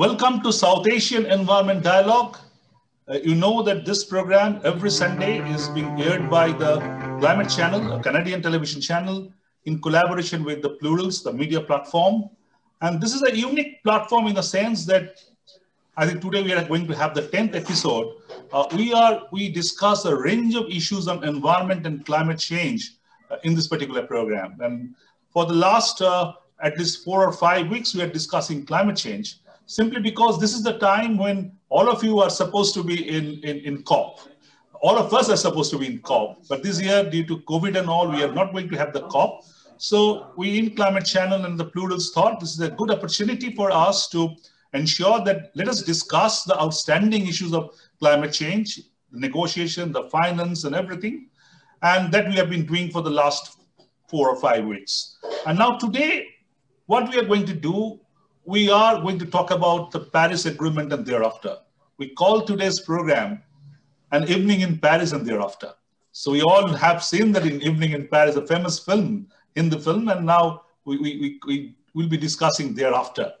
Welcome to South Asian Environment Dialogue. You know that this program every Sunday is being aired by the Climate Channel, a Canadian television channel, in collaboration with the Plurals, the media platform. And this is a unique platform in the sense that I think today we are going to have the 10th episode. We discuss a range of issues on environment and climate change in this particular program. And for the last at least 4 or 5 weeks, we are discussing climate change, simply because this is the time when all of you are supposed to be in COP. All of us are supposed to be in COP, but this year, due to COVID and all, we are not going to have the COP. So we in Climate Channel and the Plurals thought this is a good opportunity for us to ensure that let us discuss the outstanding issues of climate change, the negotiation, the finance and everything, and that we have been doing for the last 4 or 5 weeks. And now today, what we are going to do, we are going to talk about the Paris Agreement and thereafter. We call today's program An Evening in Paris and Thereafter. So we all have seen that in Evening in Paris, a famous film, in the film, and now we will be discussing thereafter.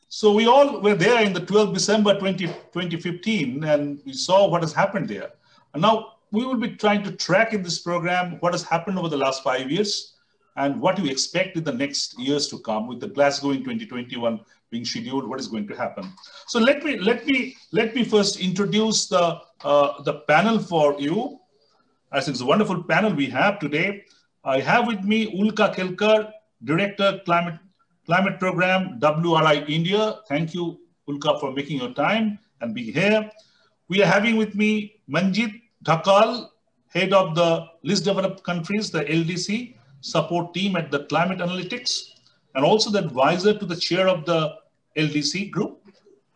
So we all were there in the 12th December 2015, and we saw what has happened there. And now we will be trying to track in this program what has happened over the last 5 years and what we expect in the next years to come, with the Glasgow in 2021 being scheduled, what is going to happen. So let me first introduce the panel for you. I think it's a wonderful panel we have today. I have with me Ulka Kelkar, Director Climate Program, WRI India. Thank you, Ulka, for making your time and being here. We are having with me Manjit Dhakal, Head of the Least Developed Countries, the LDC support team at the Climate Analytics, and also the advisor to the chair of the LDC group.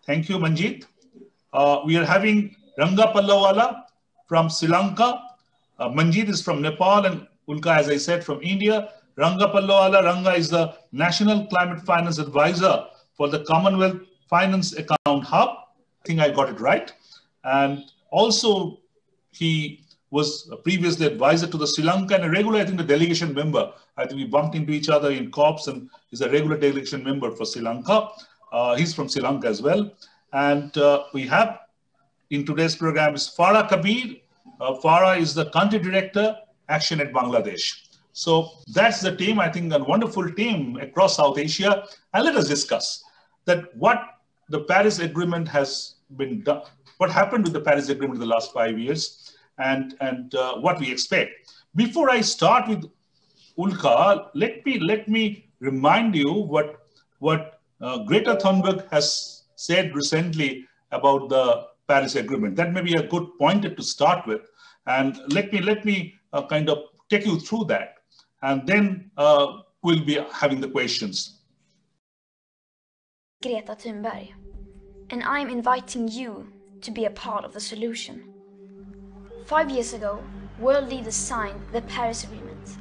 Thank you, Manjit. We are having Ranga Pallawala from Sri Lanka. Manjit is from Nepal, and Ulka, as I said, from India. Ranga Pallawala. Ranga is the National Climate Finance Advisor for the Commonwealth Finance Account Hub. I think I got it right. And also, he was previously advisor to the Sri Lanka and a regular, I think, the delegation member. I think we bumped into each other in COPs, and is a regular delegation member for Sri Lanka. He's from Sri Lanka as well. And we have in today's program is Farah Kabir. Farah is the country director, Action at Bangladesh. So that's the team, I think, a wonderful team across South Asia. And let us discuss that what the Paris Agreement has been done, what happened with the Paris Agreement in the last 5 years, and what we expect. Before I start with Ulka, let me remind you what Greta Thunberg has said recently about the Paris Agreement. That may be a good pointer to start with. And let me kind of take you through that. And then we'll be having the questions. Greta Thunberg, and I'm inviting you to be a part of the solution. 5 years ago, world leaders signed the Paris Agreement,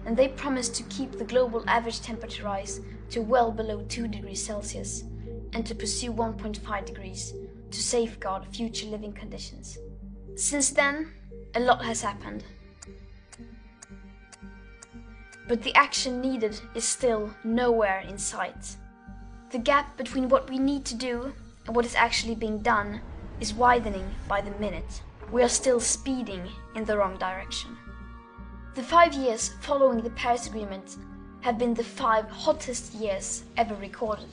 and they promised to keep the global average temperature rise to well below 2 degrees Celsius and to pursue 1.5 degrees to safeguard future living conditions. Since then, a lot has happened. But the action needed is still nowhere in sight. The gap between what we need to do and what is actually being done is widening by the minute. We are still speeding in the wrong direction. The 5 years following the Paris Agreement have been the 5 hottest years ever recorded.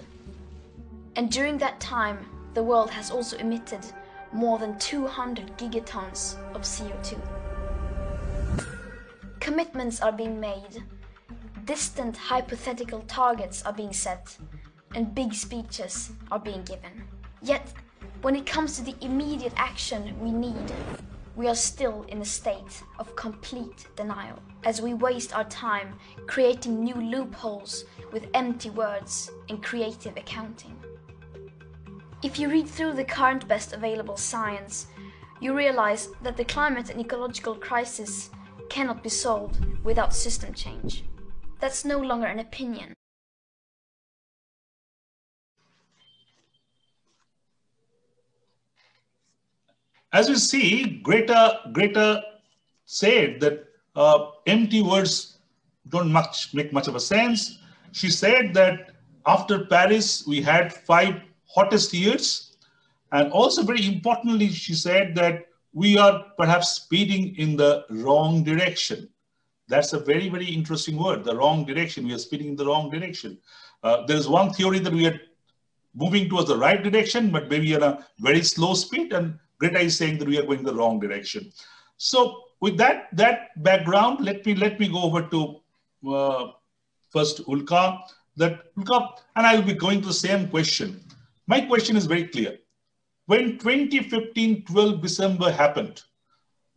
And during that time, the world has also emitted more than 200 gigatons of CO2. Commitments are being made, distant hypothetical targets are being set, and big speeches are being given. Yet, when it comes to the immediate action we need, we are still in a state of complete denial, as we waste our time creating new loopholes with empty words and creative accounting. If you read through the current best available science, you realize that the climate and ecological crisis cannot be solved without system change. That's no longer an opinion. As you see, Greta said that empty words don't make much of a sense. She said that after Paris, we had 5 hottest years. And also very importantly, she said that we are perhaps speeding in the wrong direction. That's a very, very interesting word, the wrong direction. We are speeding in the wrong direction. There is one theory that we are moving towards the right direction, but maybe at a very slow speed. And Greta is saying that we are going the wrong direction. So with that background, let me go over to first Ulka. Ulka, and I will be going to the same question. My question is very clear. When 2015, 12 December happened,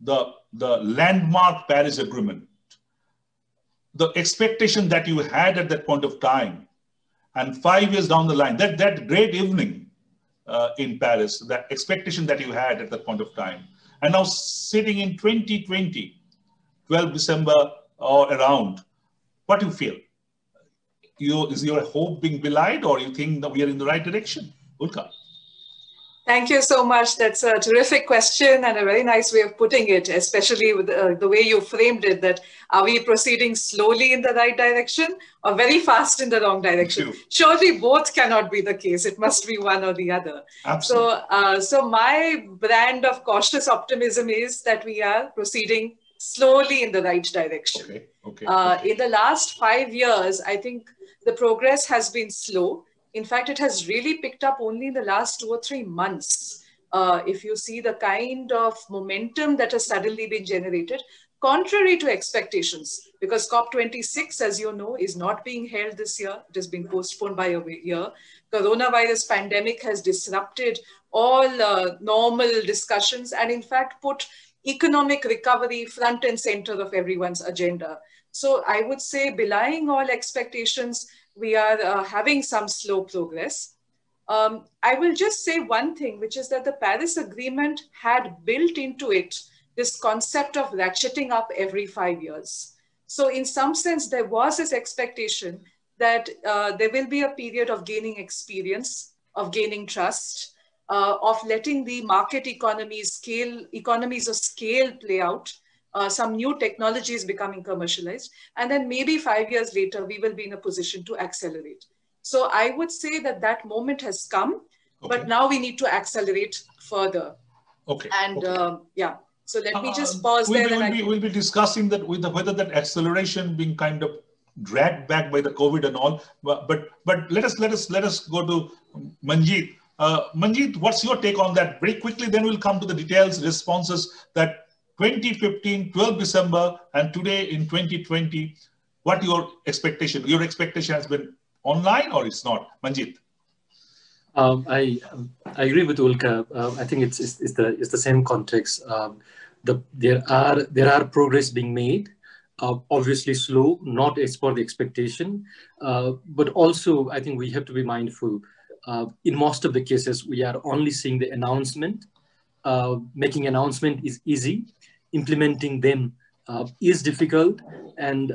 the landmark Paris Agreement, the expectation that you had at that point of time, and 5 years down the line, that great evening in Paris, that expectation that you had at that point of time, and now sitting in 2020, 12 December or around, what do you feel? Is your hope being belied, or you think that we are in the right direction? Ulka. Thank you so much. That's a terrific question and a very nice way of putting it, especially with the way you framed it, that are we proceeding slowly in the right direction or very fast in the wrong direction? Surely both cannot be the case. It must be one or the other. Absolutely. So my brand of cautious optimism is that we are proceeding slowly in the right direction. Okay. In the last 5 years, I think the progress has been slow. In fact, it has really picked up only in the last 2 or 3 months. If you see the kind of momentum that has suddenly been generated, contrary to expectations, because COP26, as you know, is not being held this year. It has been postponed by a year. Coronavirus pandemic has disrupted all normal discussions and in fact put economic recovery front and center of everyone's agenda. So I would say, belying all expectations, we are having some slow progress. I will just say one thing, which is that the Paris Agreement had built into it this concept of ratcheting up every 5 years. So in some sense, there was this expectation that there will be a period of gaining experience, of gaining trust, of letting the market economies of scale play out, some new technologies becoming commercialized, and then maybe 5 years later, we will be in a position to accelerate. So I would say that moment has come, but now we need to accelerate further. Okay. And yeah, so let me just pause there. We'll be discussing that with whether that acceleration being kind of dragged back by the COVID and all. But let us go to Manjit. Manjit, what's your take on that? Very quickly, then we'll come to the details, responses that 2015, 12 December, and today in 2020, what your expectation? Your expectation has been online or it's not? Manjit. I agree with Ulka. I think it's the same context. There are progress being made. Obviously slow, not as per the expectation, but also I think we have to be mindful. In most of the cases, we are only seeing the announcement. Making announcement is easy. Implementing them is difficult. And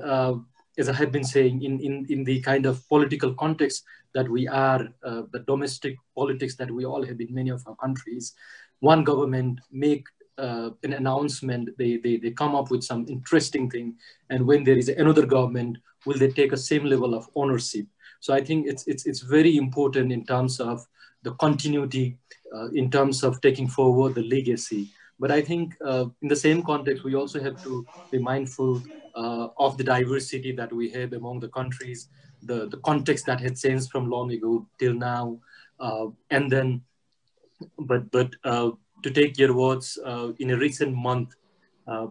as I have been saying, in the kind of political context that we are, the domestic politics that we all have in many of our countries, one government make an announcement, they come up with some interesting thing. And when there is another government, will they take a same level of ownership? So I think it's very important in terms of the continuity, in terms of taking forward the legacy. But I think in the same context, we also have to be mindful of the diversity that we have among the countries, the context that had changed from long ago till now. And then, but to take your words, in a recent month,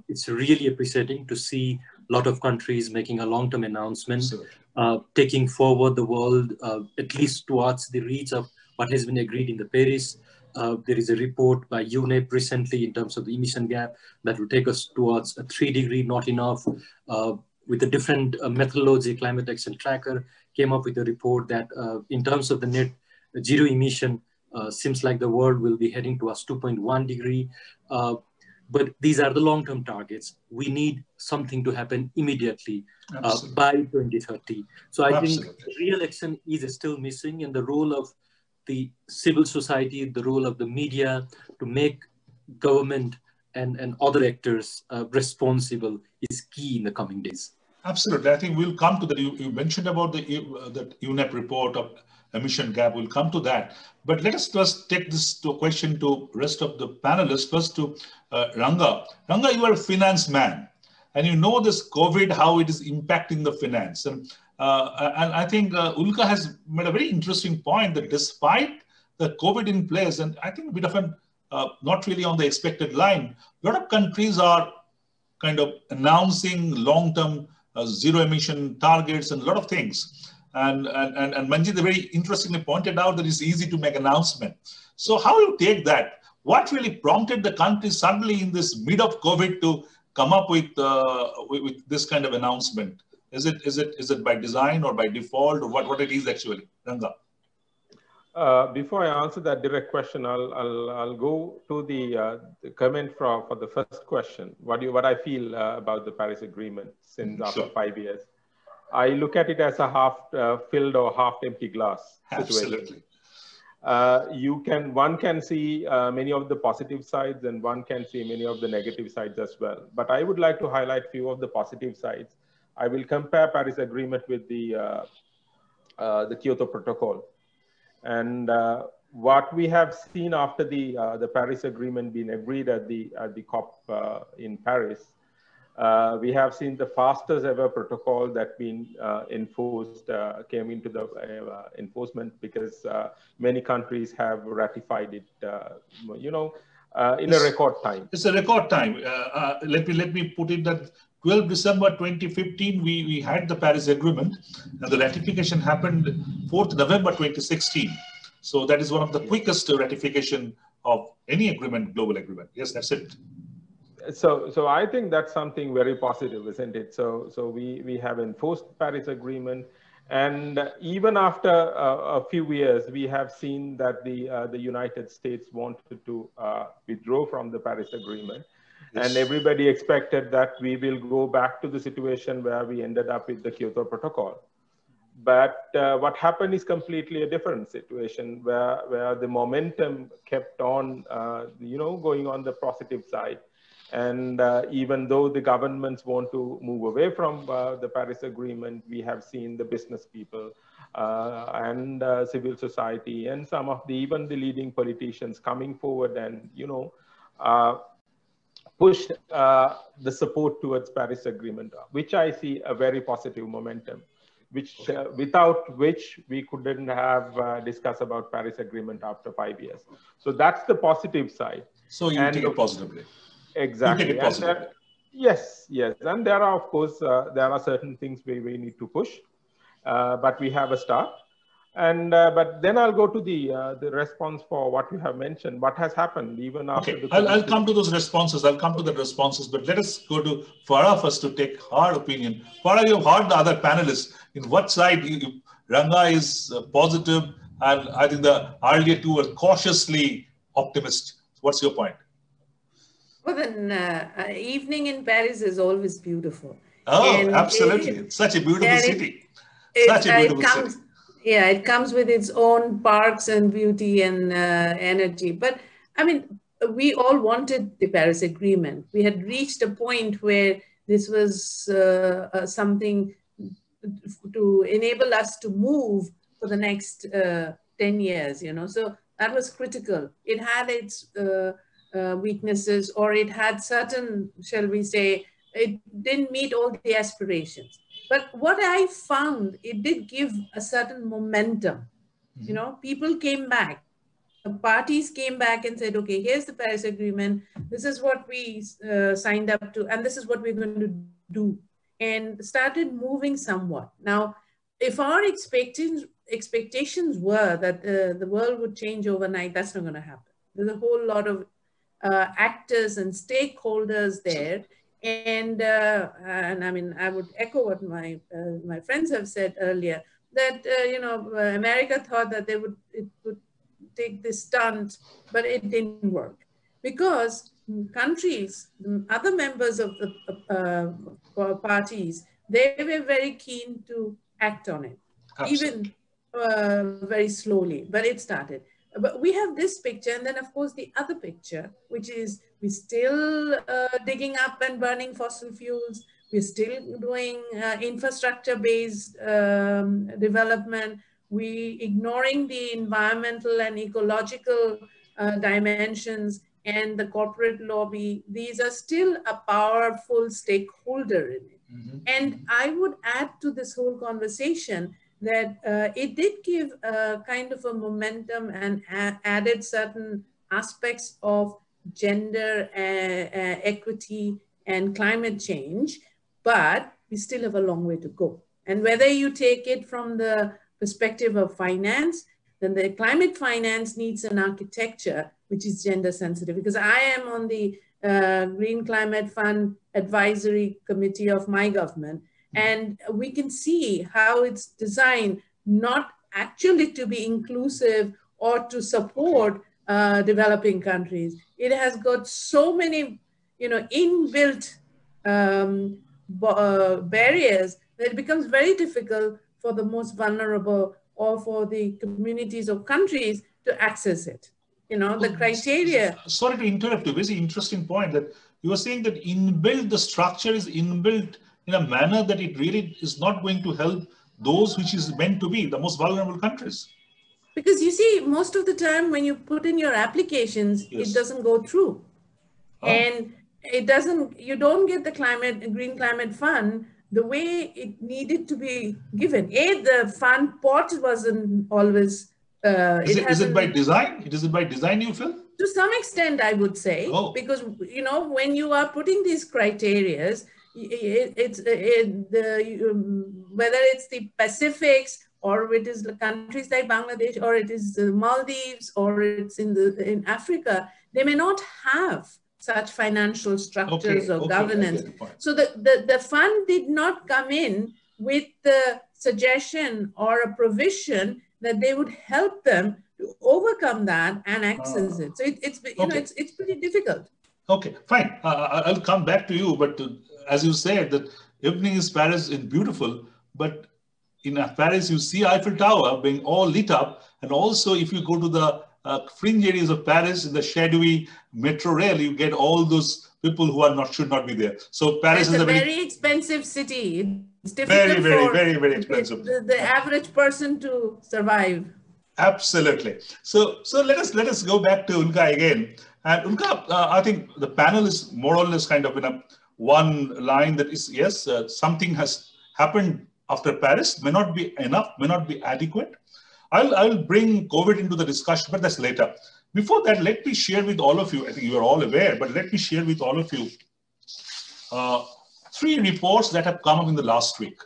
it's really appreciating to see a lot of countries making a long-term announcement, taking forward the world, at least towards the reach of what has been agreed in the Paris. There is a report by UNEP recently in terms of the emission gap that will take us towards a 3 degree, not enough. With a different methodology, Climate Action Tracker came up with a report that in terms of the net zero emission, seems like the world will be heading towards 2.1 degree. But these are the long-term targets. We need something to happen immediately by 2030. So I think real action is still missing, and the role of the civil society, the role of the media to make government and other actors responsible is key in the coming days. Absolutely. I think we'll come to that. You mentioned about the UNEP report of emission gap. We'll come to that. But let us first take this to a question to rest of the panelists. First to Ranga. Ranga, you are a finance man, and you know this COVID, how it is impacting the finance. And I think Ulka has made a very interesting point that despite the COVID in place, and I think a bit of an not really on the expected line, a lot of countries are kind of announcing long-term zero emission targets and a lot of things. And Manjit very interestingly pointed out that it's easy to make announcement. So how you take that? What really prompted the country suddenly in this mid of COVID to come up with this kind of announcement? Is it by design or by default, or what it is actually, Ranga? Before I answer that direct question, I'll go to the comment for the first question. What I feel about the Paris Agreement since after 5 years. I look at it as a half filled or half empty glass situation. Absolutely. One can see many of the positive sides, and one can see many of the negative sides as well. But I would like to highlight few of the positive sides. I will compare Paris Agreement with the Kyoto Protocol. And what we have seen after the Paris Agreement being agreed at the COP in Paris, we have seen the fastest ever protocol that been enforced, came into the enforcement, because many countries have ratified it, in a record time. It's a record time. Let me put it that 12 December 2015, we had the Paris Agreement, and the ratification happened 4th November 2016. So that is one of the quickest ratification of any agreement, global agreement. Yes, that's it. So I think that's something very positive, isn't it? So we have enforced Paris Agreement, and even after a few years, we have seen that the United States wanted to withdraw from the Paris Agreement. Yes. And everybody expected that we will go back to the situation where we ended up with the Kyoto Protocol. But what happened is completely a different situation, where the momentum kept on, going on the positive side. And even though the governments want to move away from the Paris Agreement, we have seen the business people and civil society and some of even the leading politicians coming forward and, push the support towards Paris Agreement, which I see a very positive momentum, without which we couldn't have discussed about Paris Agreement after 5 years. So that's the positive side. So you take it positively. Exactly. You take it positively. Yes. And there are, of course, there are certain things we need to push, but we have a start. And but then I'll go to the response for what you have mentioned. What has happened even after the... I'll come to those responses. I'll come to the responses, but let us go to Farah first to take her opinion. Farah, you've heard the other panelists. In what side Ranga is positive, and I think the earlier two were cautiously optimistic. What's your point? Well, then evening in Paris is always beautiful. Oh, and absolutely. It's such a beautiful city. Such a beautiful city. Yeah, it comes with its own parks and beauty and energy. But I mean, we all wanted the Paris Agreement. We had reached a point where this was something to enable us to move for the next 10 years, So that was critical. It had its weaknesses, or it had certain, shall we say, it didn't meet all the aspirations. But what I found, it did give a certain momentum. People came back. The parties came back and said, okay, here's the Paris Agreement. This is what we signed up to, and this is what we're going to do. And started moving somewhat. Now, if our expectations were that the world would change overnight, that's not going to happen. There's a whole lot of actors and stakeholders there. And I mean, I would echo what my friends have said earlier, that, America thought that it would take this stunt, but it didn't work. Because countries, other members of the parties, they were very keen to act on it, Absolutely. Even very slowly, but it started. But we have this picture, and then of course the other picture, which is we're still digging up and burning fossil fuels. We're still doing infrastructure-based development. We ignoring the environmental and ecological dimensions and the corporate lobby. These are still a powerful stakeholder in it. And I would add to this whole conversation that it did give a kind of a momentum and added certain aspects of gender equity and climate change, but we still have a long way to go. And whether you take it from the perspective of finance, then the climate finance needs an architecture which is gender sensitive, because I am on the Green Climate Fund Advisory Committee of my government, and we can see how it's designed not actually to be inclusive or to support developing countries. It has got so many, inbuilt barriers that it becomes very difficult for the most vulnerable or for the communities or countries to access it. The criteria. Sorry to interrupt you. Very interesting point that you were saying that the structure is inbuilt in a manner that it really is not going to help those which is meant to be the most vulnerable countries. Because you see, most of the time when you put in your applications, it doesn't go through. And you don't get the Green Climate Fund the way it needed to be given. The fund pot wasn't always, is it by design? Is it by design, you feel? To some extent, I would say, because, when you are putting these criteria, whether it's the Pacifics, or it is the countries like Bangladesh, or it is the Maldives, or it's in Africa, they may not have such financial structures or governance. So the fund did not come in with the suggestion or a provision that they would help them to overcome that and access it. So it's pretty difficult. Okay, fine. I'll come back to you, but as you said, that evening in Paris is beautiful, but in Paris you see Eiffel Tower being all lit up, and also if you go to the fringe areas of Paris in the shadowy metro rail, you get all those people who should not be there. So Paris is a very expensive city. It's difficult very expensive. The average person to survive. Absolutely. So let us go back to Ulka again. And Ulka, I think the panel is more or less kind of in a one line that is, yes, something has happened after Paris, may not be enough, may not be adequate. I'll bring COVID into the discussion, but that's later. Before that, let me share with all of you, I think you are all aware, but let me share with all of you 3 reports that have come up in the last week.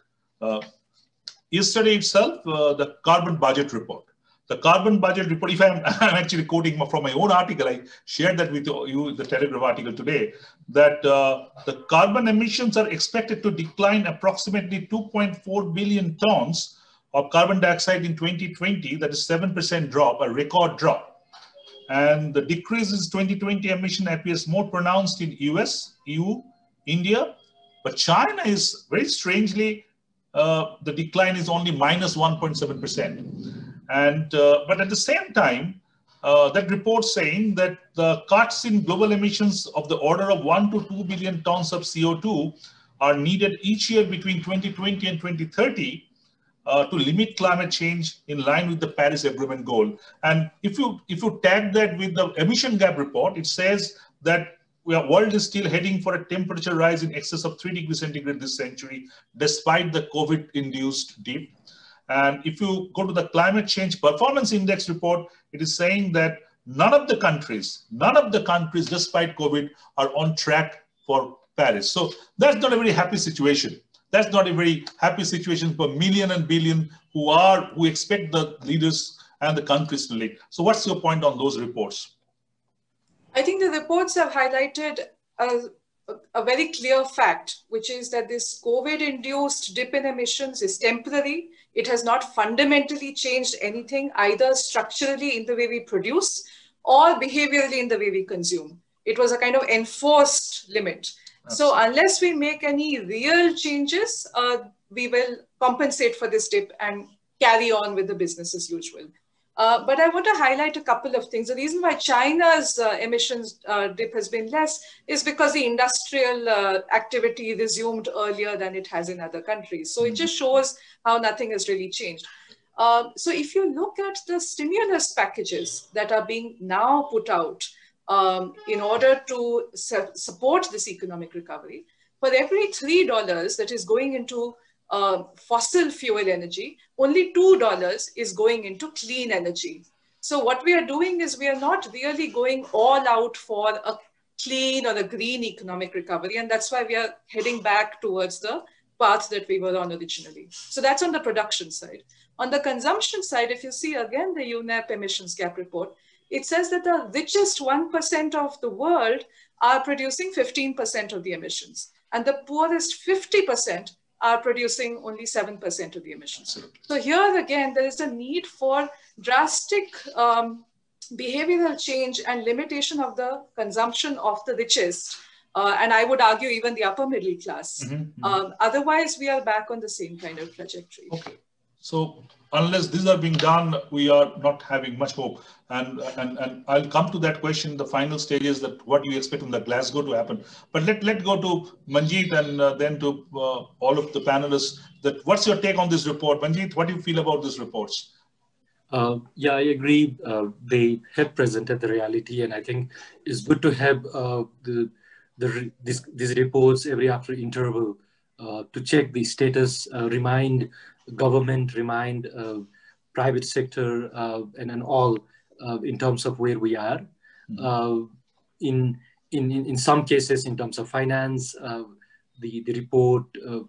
Yesterday itself, the carbon budget report. The carbon budget report, if I'm actually quoting from my own article, I shared that with you, the Telegraph article today, that the carbon emissions are expected to decline approximately 2.4 billion tons of carbon dioxide in 2020, that is 7% drop, a record drop. And the decrease in 2020 emission appears more pronounced in US, EU, India, but China is very strangely, the decline is only minus 1.7%. And but at the same time, that report saying that the cuts in global emissions of the order of 1 to 2 billion tons of CO2 are needed each year between 2020 and 2030 to limit climate change in line with the Paris Agreement goal. And if you tag that with the emission gap report, it says that the world is still heading for a temperature rise in excess of 3 degrees centigrade this century, despite the COVID-induced dip. And if you go to the Climate Change Performance Index report, it is saying that none of the countries, despite COVID, are on track for Paris. So that's not a very happy situation. That's not a very happy situation for million and billion who expect the leaders and the countries to lead. So what's your point on those reports? I think the reports have highlighted a very clear fact, which is that this COVID-induced dip in emissions is temporary. It has not fundamentally changed anything, either structurally in the way we produce or behaviorally in the way we consume. It was a kind of enforced limit. Absolutely. So unless we make any real changes, we will compensate for this dip and carry on with the business as usual. But I want to highlight a couple of things. The reason why China's emissions dip has been less is because the industrial activity resumed earlier than it has in other countries. So it just shows how nothing has really changed. So if you look at the stimulus packages that are being now put out in order to support this economic recovery, for every $3 that is going into fossil fuel energy, only $2 is going into clean energy. So what we are doing is we are not really going all out for a clean or a green economic recovery. And that's why we are heading back towards the path that we were on originally. So that's on the production side. On the consumption side, if you see again the UNEP emissions gap report, it says that the richest 1% of the world are producing 15% of the emissions. And the poorest 50% are producing only 7% of the emissions. So here again, there is a need for drastic behavioral change and limitation of the consumption of the richest. And I would argue even the upper middle class. Otherwise, we are back on the same kind of trajectory. Okay. So unless these are being done, we are not having much hope. And I'll come to that question in the final stages, that what do you expect in the Glasgow to happen. But let's go to Manjit and then to all of the panelists. That what's your take on this report? Manjit, what do you feel about these reports? Yeah, I agree. They have presented the reality, and I think it's good to have these reports every after interval to check the status, remind government, remind private sector, and all in terms of where we are. In some cases, in terms of finance, the report,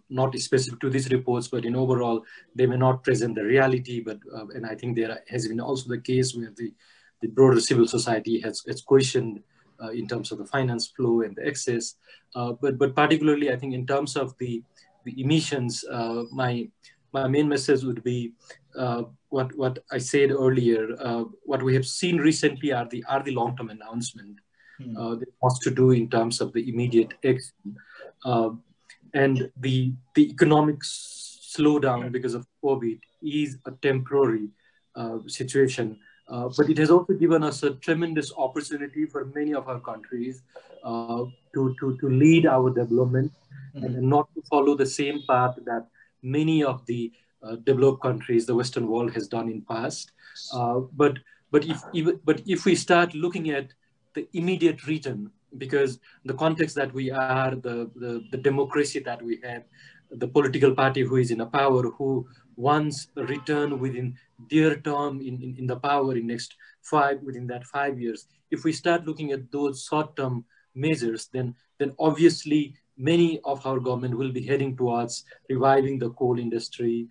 not specific to these reports, but in overall, they may not present the reality. But and I think there has been also the case where the broader civil society has questioned in terms of the finance flow and the excess. But particularly, I think in terms of the emissions, my main message would be what I said earlier. What we have seen recently are the long-term announcement that wants to do in terms of the immediate action, and the economic slowdown because of COVID is a temporary situation. But it has also given us a tremendous opportunity for many of our countries to lead our development and not to follow the same path that many of the developed countries, the Western world, has done in past. But if we start looking at the immediate region, because the context that we are, the democracy that we have, the political party who is in a power, who wants a return within their term in the power within that 5 years. If we start looking at those short-term measures, then obviously many of our government will be heading towards reviving the coal industry,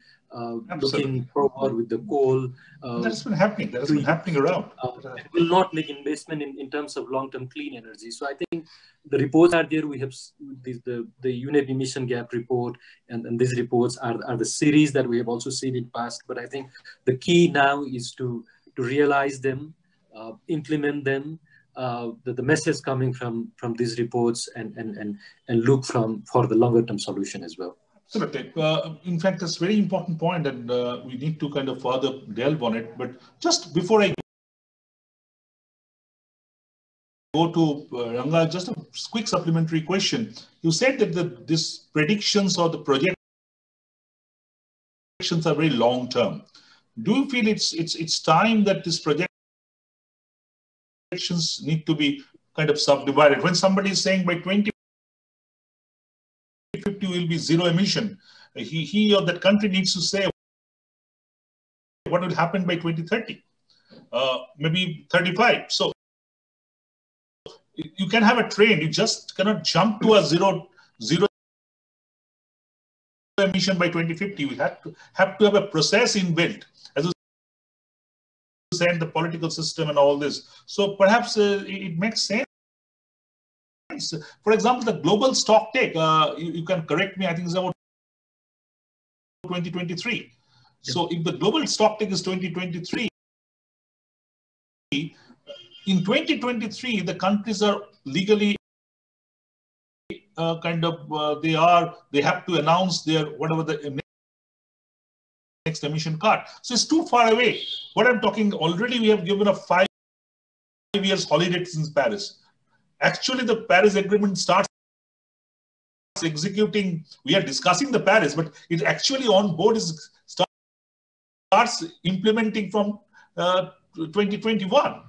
looking forward with the coal. That's been happening. That has been happening around. Will not make investment in terms of long-term clean energy. So I think the reports are there. We have the UNEP emission gap report, and these reports are the series that we have also seen in past. But I think the key now is to realize them, implement them. The message coming from these reports, and look for the longer-term solution as well. Absolutely. In fact, that's a very important point, and we need to kind of further delve on it. But just before I go to Ranga, just a quick supplementary question. You said that these predictions or the projections are very long-term. Do you feel it's time that these projections need to be kind of subdivided? When somebody is saying by 2050 will be zero emission, he or that country needs to say what will happen by 2030, maybe 35. So you can have a train, you just cannot jump to a zero emission by 2050. We have to have a process inbuilt, as you said, the political system and all this. So perhaps it makes sense. For example, the global stock take, you can correct me, I think it's about 2023. So if the global stock take is 2023, in 2023, the countries are legally they have to announce their whatever the next emission cut. So it's too far away. What I'm talking, already we have given a 5 years holiday since Paris. Actually, the Paris Agreement starts executing. We are discussing the Paris, but it actually on board is starts implementing from 2021.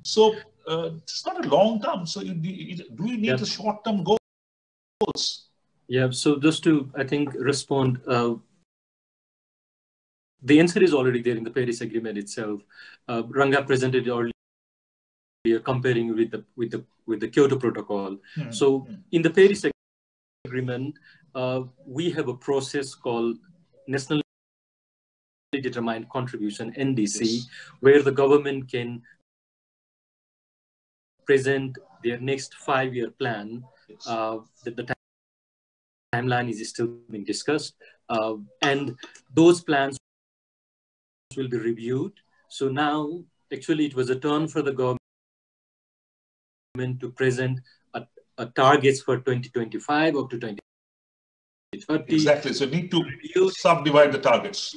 So it's not a long term. So do you need the short term goals? Yeah. So just to, I think, respond. The answer is already there in the Paris Agreement itself. Ranga presented earlier, comparing with the Kyoto Protocol. So in the Paris Agreement, we have a process called Nationally Determined Contribution (NDC), where the government can present their next 5-year plan. The timeline is still being discussed, and those plans will be reviewed. So now, actually, it was a turn for the government to present a targets for 2025 up to 2030. Exactly. So need to subdivide the targets.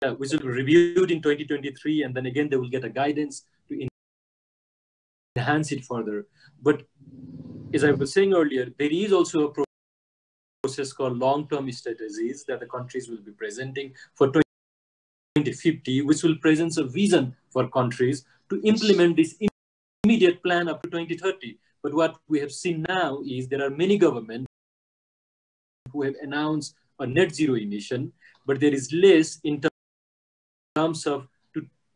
Yeah, which will be reviewed in 2023, and then again they will get a guidance to enhance it further. But as I was saying earlier, there is also a process called long-term strategies that the countries will be presenting for 2050, which will present a vision for countries to implement this immediate plan up to 2030. But what we have seen now is there are many governments who have announced a net zero emission, but there is less in terms of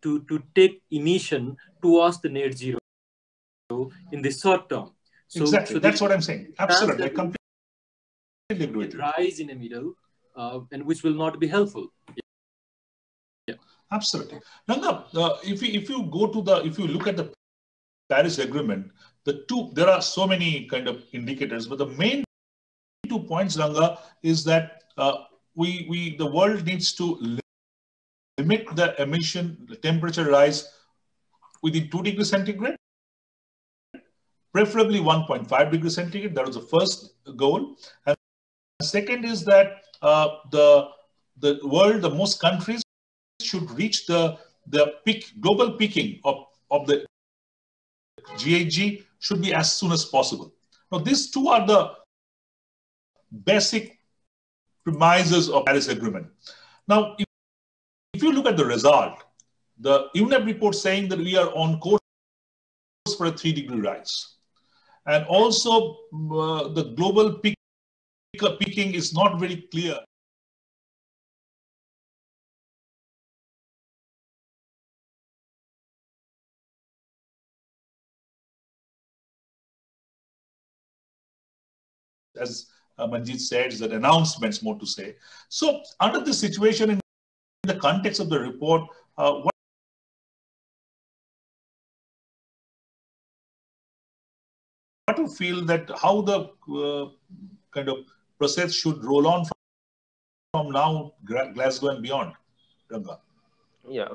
to take emission towards the net zero in the short term. So, exactly, that's what I'm saying. Absolutely, I completely agree with you. Rise in the middle, and which will not be helpful. Yeah, absolutely. Ranga, if you look at the Paris Agreement, there are so many kind of indicators, but the main 2 points, Ranga, is that the world needs to limit the temperature rise within 2 degrees centigrade, preferably 1.5 degrees centigrade. That was the first goal. And second is that the world, the most countries should reach the global peaking of the GHG should be as soon as possible. Now, these two are the basic premises of Paris Agreement. Now, if you look at the result, the UNEP report saying that we are on course for a 3-degree rise. And also the global peaking is not very clear. As Manjit said, that announcements more to say. So under this situation, in the context of the report, what do you feel that how the kind of process should roll on from now, Glasgow and beyond, Ranga? Yeah.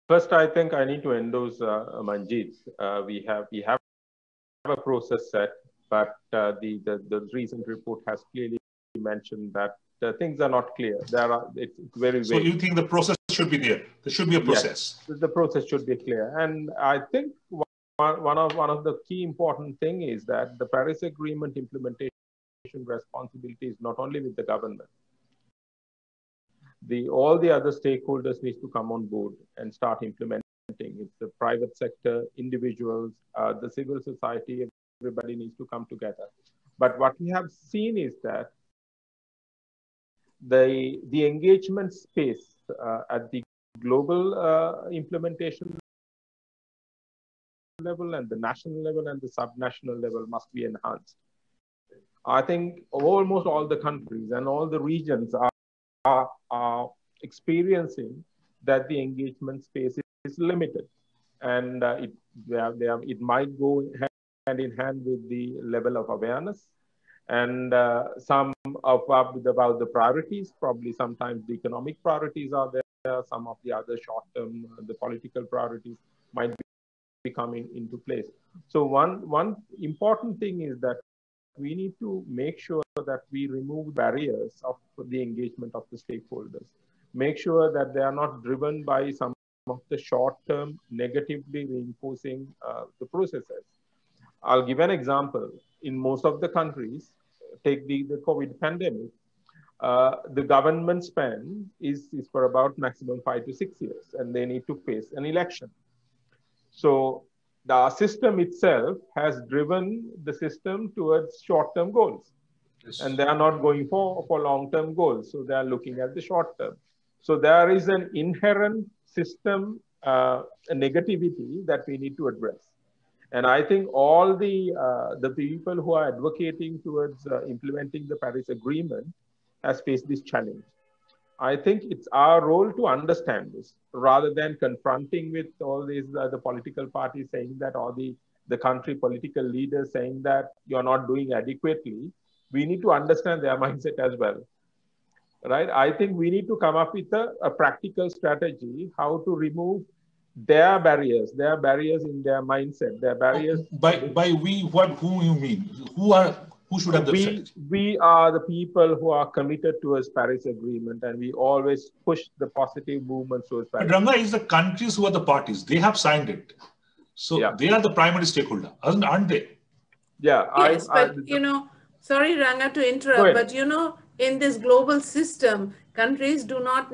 First, I think I need to endorse Manjit. We have a process set, but the recent report has clearly mentioned that things are not clear. It's very vague. So you think the process should be there? There should be a process. Yes, the process should be clear, and I think one of the key important thing is that the Paris Agreement implementation responsibility is not only with the government. All the other stakeholders need to come on board and start implementing. It's the private sector, individuals, the civil society, everybody needs to come together. But what we have seen is that the engagement space at the global implementation level and the national level and the subnational level must be enhanced. I think almost all the countries and all the regions are experiencing that the engagement space is limited, and it might go hand in hand with the level of awareness and some about the priorities. Probably sometimes the economic priorities are there, some of the other short-term, the political priorities might be coming into place. So one important thing is that we need to make sure that we remove barriers of the engagement of the stakeholders. Make sure that they are not driven by some of the short-term negatively reinforcing the processes. I'll give an example. In most of the countries, take the COVID pandemic, the government spend is for about maximum 5 to 6 years, and they need to face an election. So the system itself has driven the system towards short-term goals. Yes. And they are not going for long-term goals. So they are looking at the short-term. So there is an inherent system negativity that we need to address. And I think all the people who are advocating towards implementing the Paris Agreement has faced this challenge. I think it's our role to understand this rather than confronting with all these the political parties saying that, or the country political leaders saying that you're not doing adequately. We need to understand their mindset as well, right? I think we need to come up with a practical strategy how to remove their barriers in their mindset, their barriers. By we, who you mean? Who should have the strategy? We are the people who are committed towards Paris Agreement, and we always push the positive movements towards Paris. But Ranga, is the countries who are the parties. They have signed it. So yeah, they are the primary stakeholder, aren't they? Yeah. Yes, but you know, sorry Ranga to interrupt, but you know, in this global system, countries do not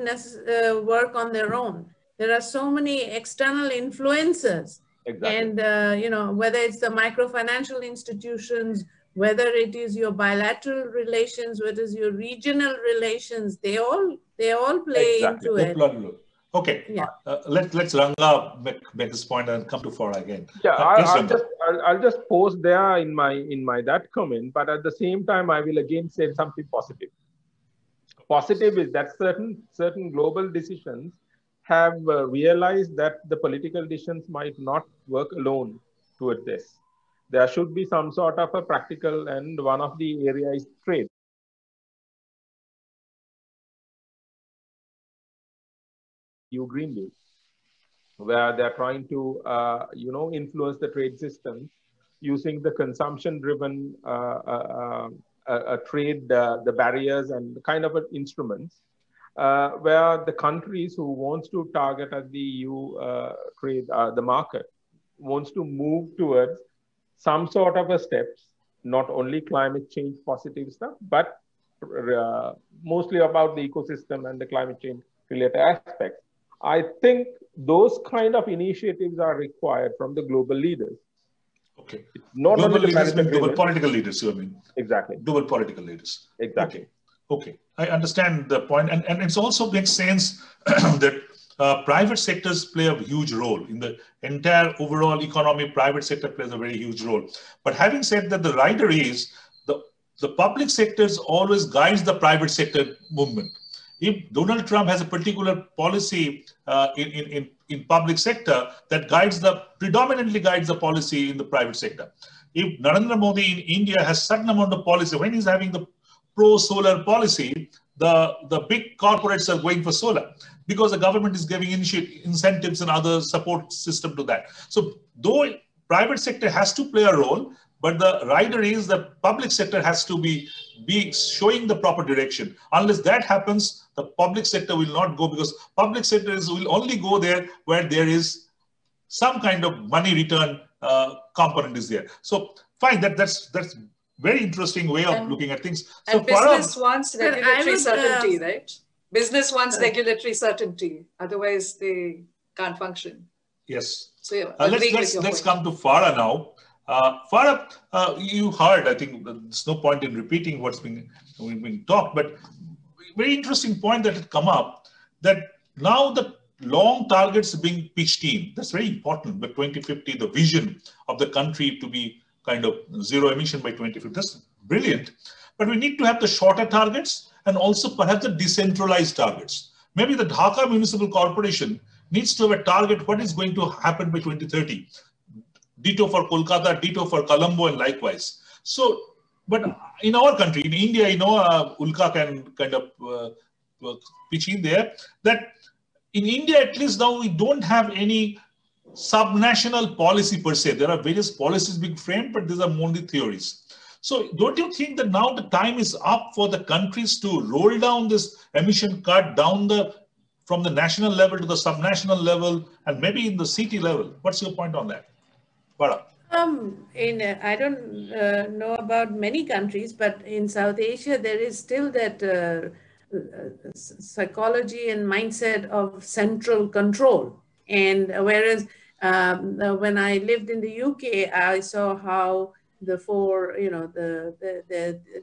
work on their own. There are so many external influences. Exactly. And you know, whether it's the microfinancial institutions, whether it is your bilateral relations, whether it's your regional relations, they all play into it. Okay, yeah. Let's Ranga make this point and come to Farah again. Yeah, I'll just pause there in my that comment, but at the same time, I will again say something positive. Positive is that certain global decisions have realized that the political decisions might not work alone towards this. There should be some sort of a practical, and one of the areas is trade. EU Green Deal, where they're trying to, influence the trade system using the consumption-driven trade, the barriers and kind of instruments, where the countries who wants to target at the EU trade, the market, wants to move towards some sort of a steps, not only climate change positive stuff, but mostly about the ecosystem and the climate change related aspects. I think those kind of initiatives are required from the global leaders. Okay. Not global only the leaders mean global political leaders, you mean? Exactly. Global political leaders. Exactly. Okay. I understand the point. And it also makes sense that private sectors play a huge role in the entire overall economy. Private sector plays a very huge role. But having said that, the rider is the public sectors always guides the private sector movement. If Donald Trump has a particular policy in public sector that predominantly guides the policy in the private sector. If Narendra Modi in India has certain amount of policy, when he's having the pro-solar policy, the big corporates are going for solar because the government is giving incentives and other support system to that. So though private sector has to play a role, but the rider is the public sector has to be showing the proper direction. Unless that happens, the public sector will not go, because public sector will only go there where there is some kind of money return component is there. So fine, that's very interesting way of looking at things. So and business wants regulatory certainty, right? Business wants regulatory certainty. Otherwise, they can't function. Yes. So yeah, let's come to Farah now. Farah, you heard, I think there's no point in repeating what's been talked, but very interesting point that had come up, that now the long targets being pitched in. That's very important. By 2050, the vision of the country to be kind of zero emission by 2050. That's brilliant. But we need to have the shorter targets and also perhaps the decentralized targets. Maybe the Dhaka Municipal Corporation needs to have a target what is going to happen by 2030. Ditto for Kolkata, ditto for Colombo, and likewise. So, but in our country, in India, Ulka can kind of pitch in there, that in India, at least now, we don't have any subnational policy per se. There are various policies being framed, but these are only theories. So don't you think that now the time is up for the countries to roll down this emission cut down from the national level to the subnational level and maybe in the city level? What's your point on that? Farah? I don't know about many countries, but in South Asia, there is still that psychology and mindset of central control. And whereas when I lived in the UK, I saw how the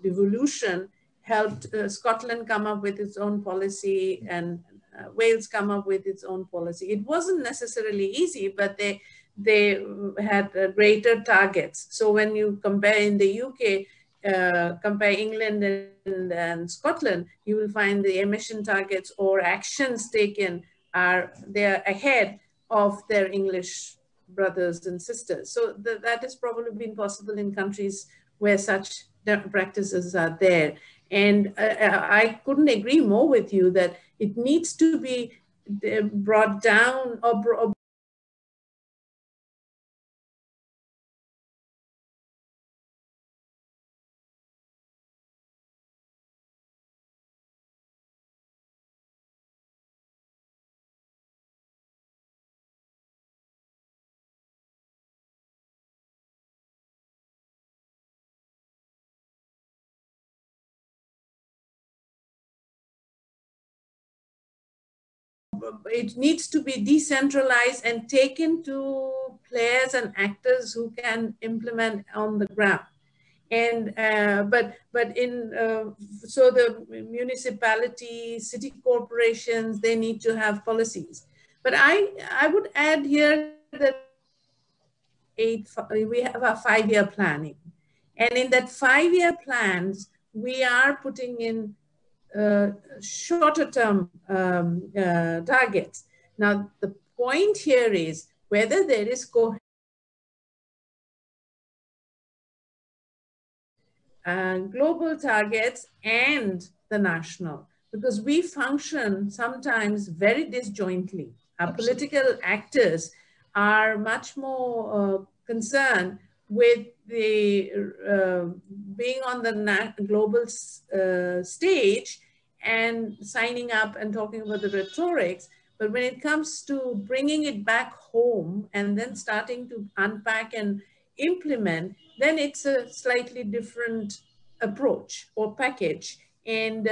devolution helped Scotland come up with its own policy and Wales come up with its own policy. It wasn't necessarily easy, but they had greater targets. So when you compare in the UK, compare England and Scotland, you will find the emission targets or actions taken they're ahead of their English brothers and sisters. So that has probably been possible in countries where such practices are there. And I couldn't agree more with you that it needs to be brought down or it needs to be decentralized and taken to players and actors who can implement on the ground. And so the municipalities, city corporations, they need to have policies. But I would add here that we have a 5-year planning, and in that 5-year plans, we are putting in shorter term targets. Now, the point here is whether there is global targets and the national, because we function sometimes very disjointly. Our political actors are much more concerned with the being on the global stage and signing up and talking about the rhetorics. But when it comes to bringing it back home and then starting to unpack and implement, then it's a slightly different approach or package. And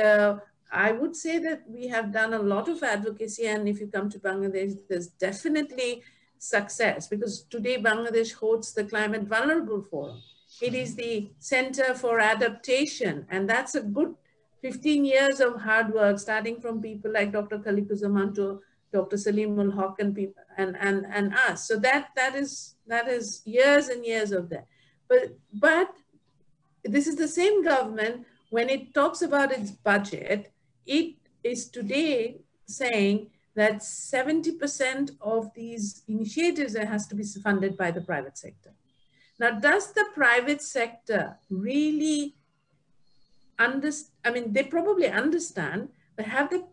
I would say that we have done a lot of advocacy. And if you come to Bangladesh, there's definitely success, because today Bangladesh hosts the Climate Vulnerable Forum. It is the Center for Adaptation, and that's a good 15 years of hard work, starting from people like Dr. Khalikuzaman to Dr. Salim ul Haq and us. So that is years and years of that. But this is the same government, when it talks about its budget, it is today saying that 70% of these initiatives has to be funded by the private sector. Now, does the private sector really understand? I mean, they probably understand, but have they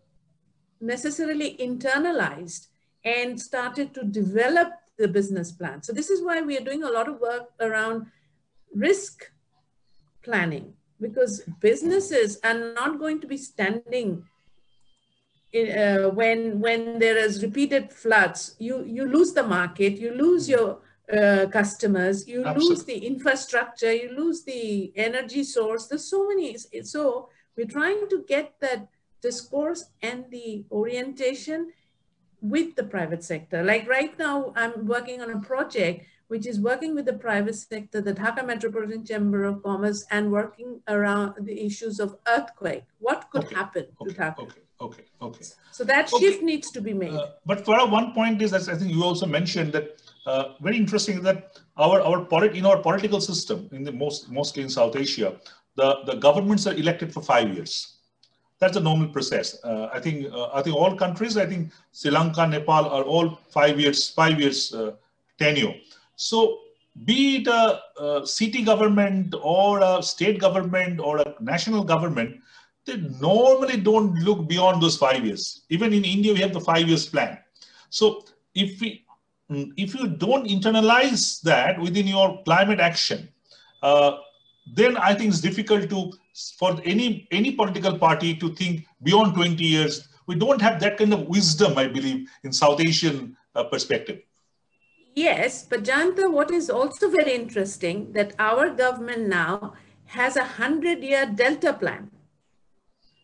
necessarily internalized and started to develop the business plan? So this is why we are doing a lot of work around risk planning, because businesses are not going to be standing when there is repeated floods. You lose the market, you lose your customers, you lose the infrastructure, you lose the energy source. There's so many. So we're trying to get that discourse and the orientation with the private sector. Like right now, I'm working on a project which is working with the private sector, the Dhaka Metropolitan Chamber of Commerce, and working around the issues of earthquake. What could happen to Dhaka? Okay. So that shift needs to be made. But Farah, one point is, as I think you also mentioned, that very interesting that in our political system, in the mostly in South Asia, the governments are elected for 5 years. That's a normal process. I think all countries, I think Sri Lanka, Nepal are all 5 years tenure. So be it a city government or a state government or a national government, they normally don't look beyond those 5 years. Even in India, we have the 5 years plan. So if you don't internalize that within your climate action, then I think it's difficult for any political party to think beyond 20 years. We don't have that kind of wisdom, I believe, in South Asian perspective. Yes, but Jayanta, what is also very interesting that our government now has a 100-year Delta plan.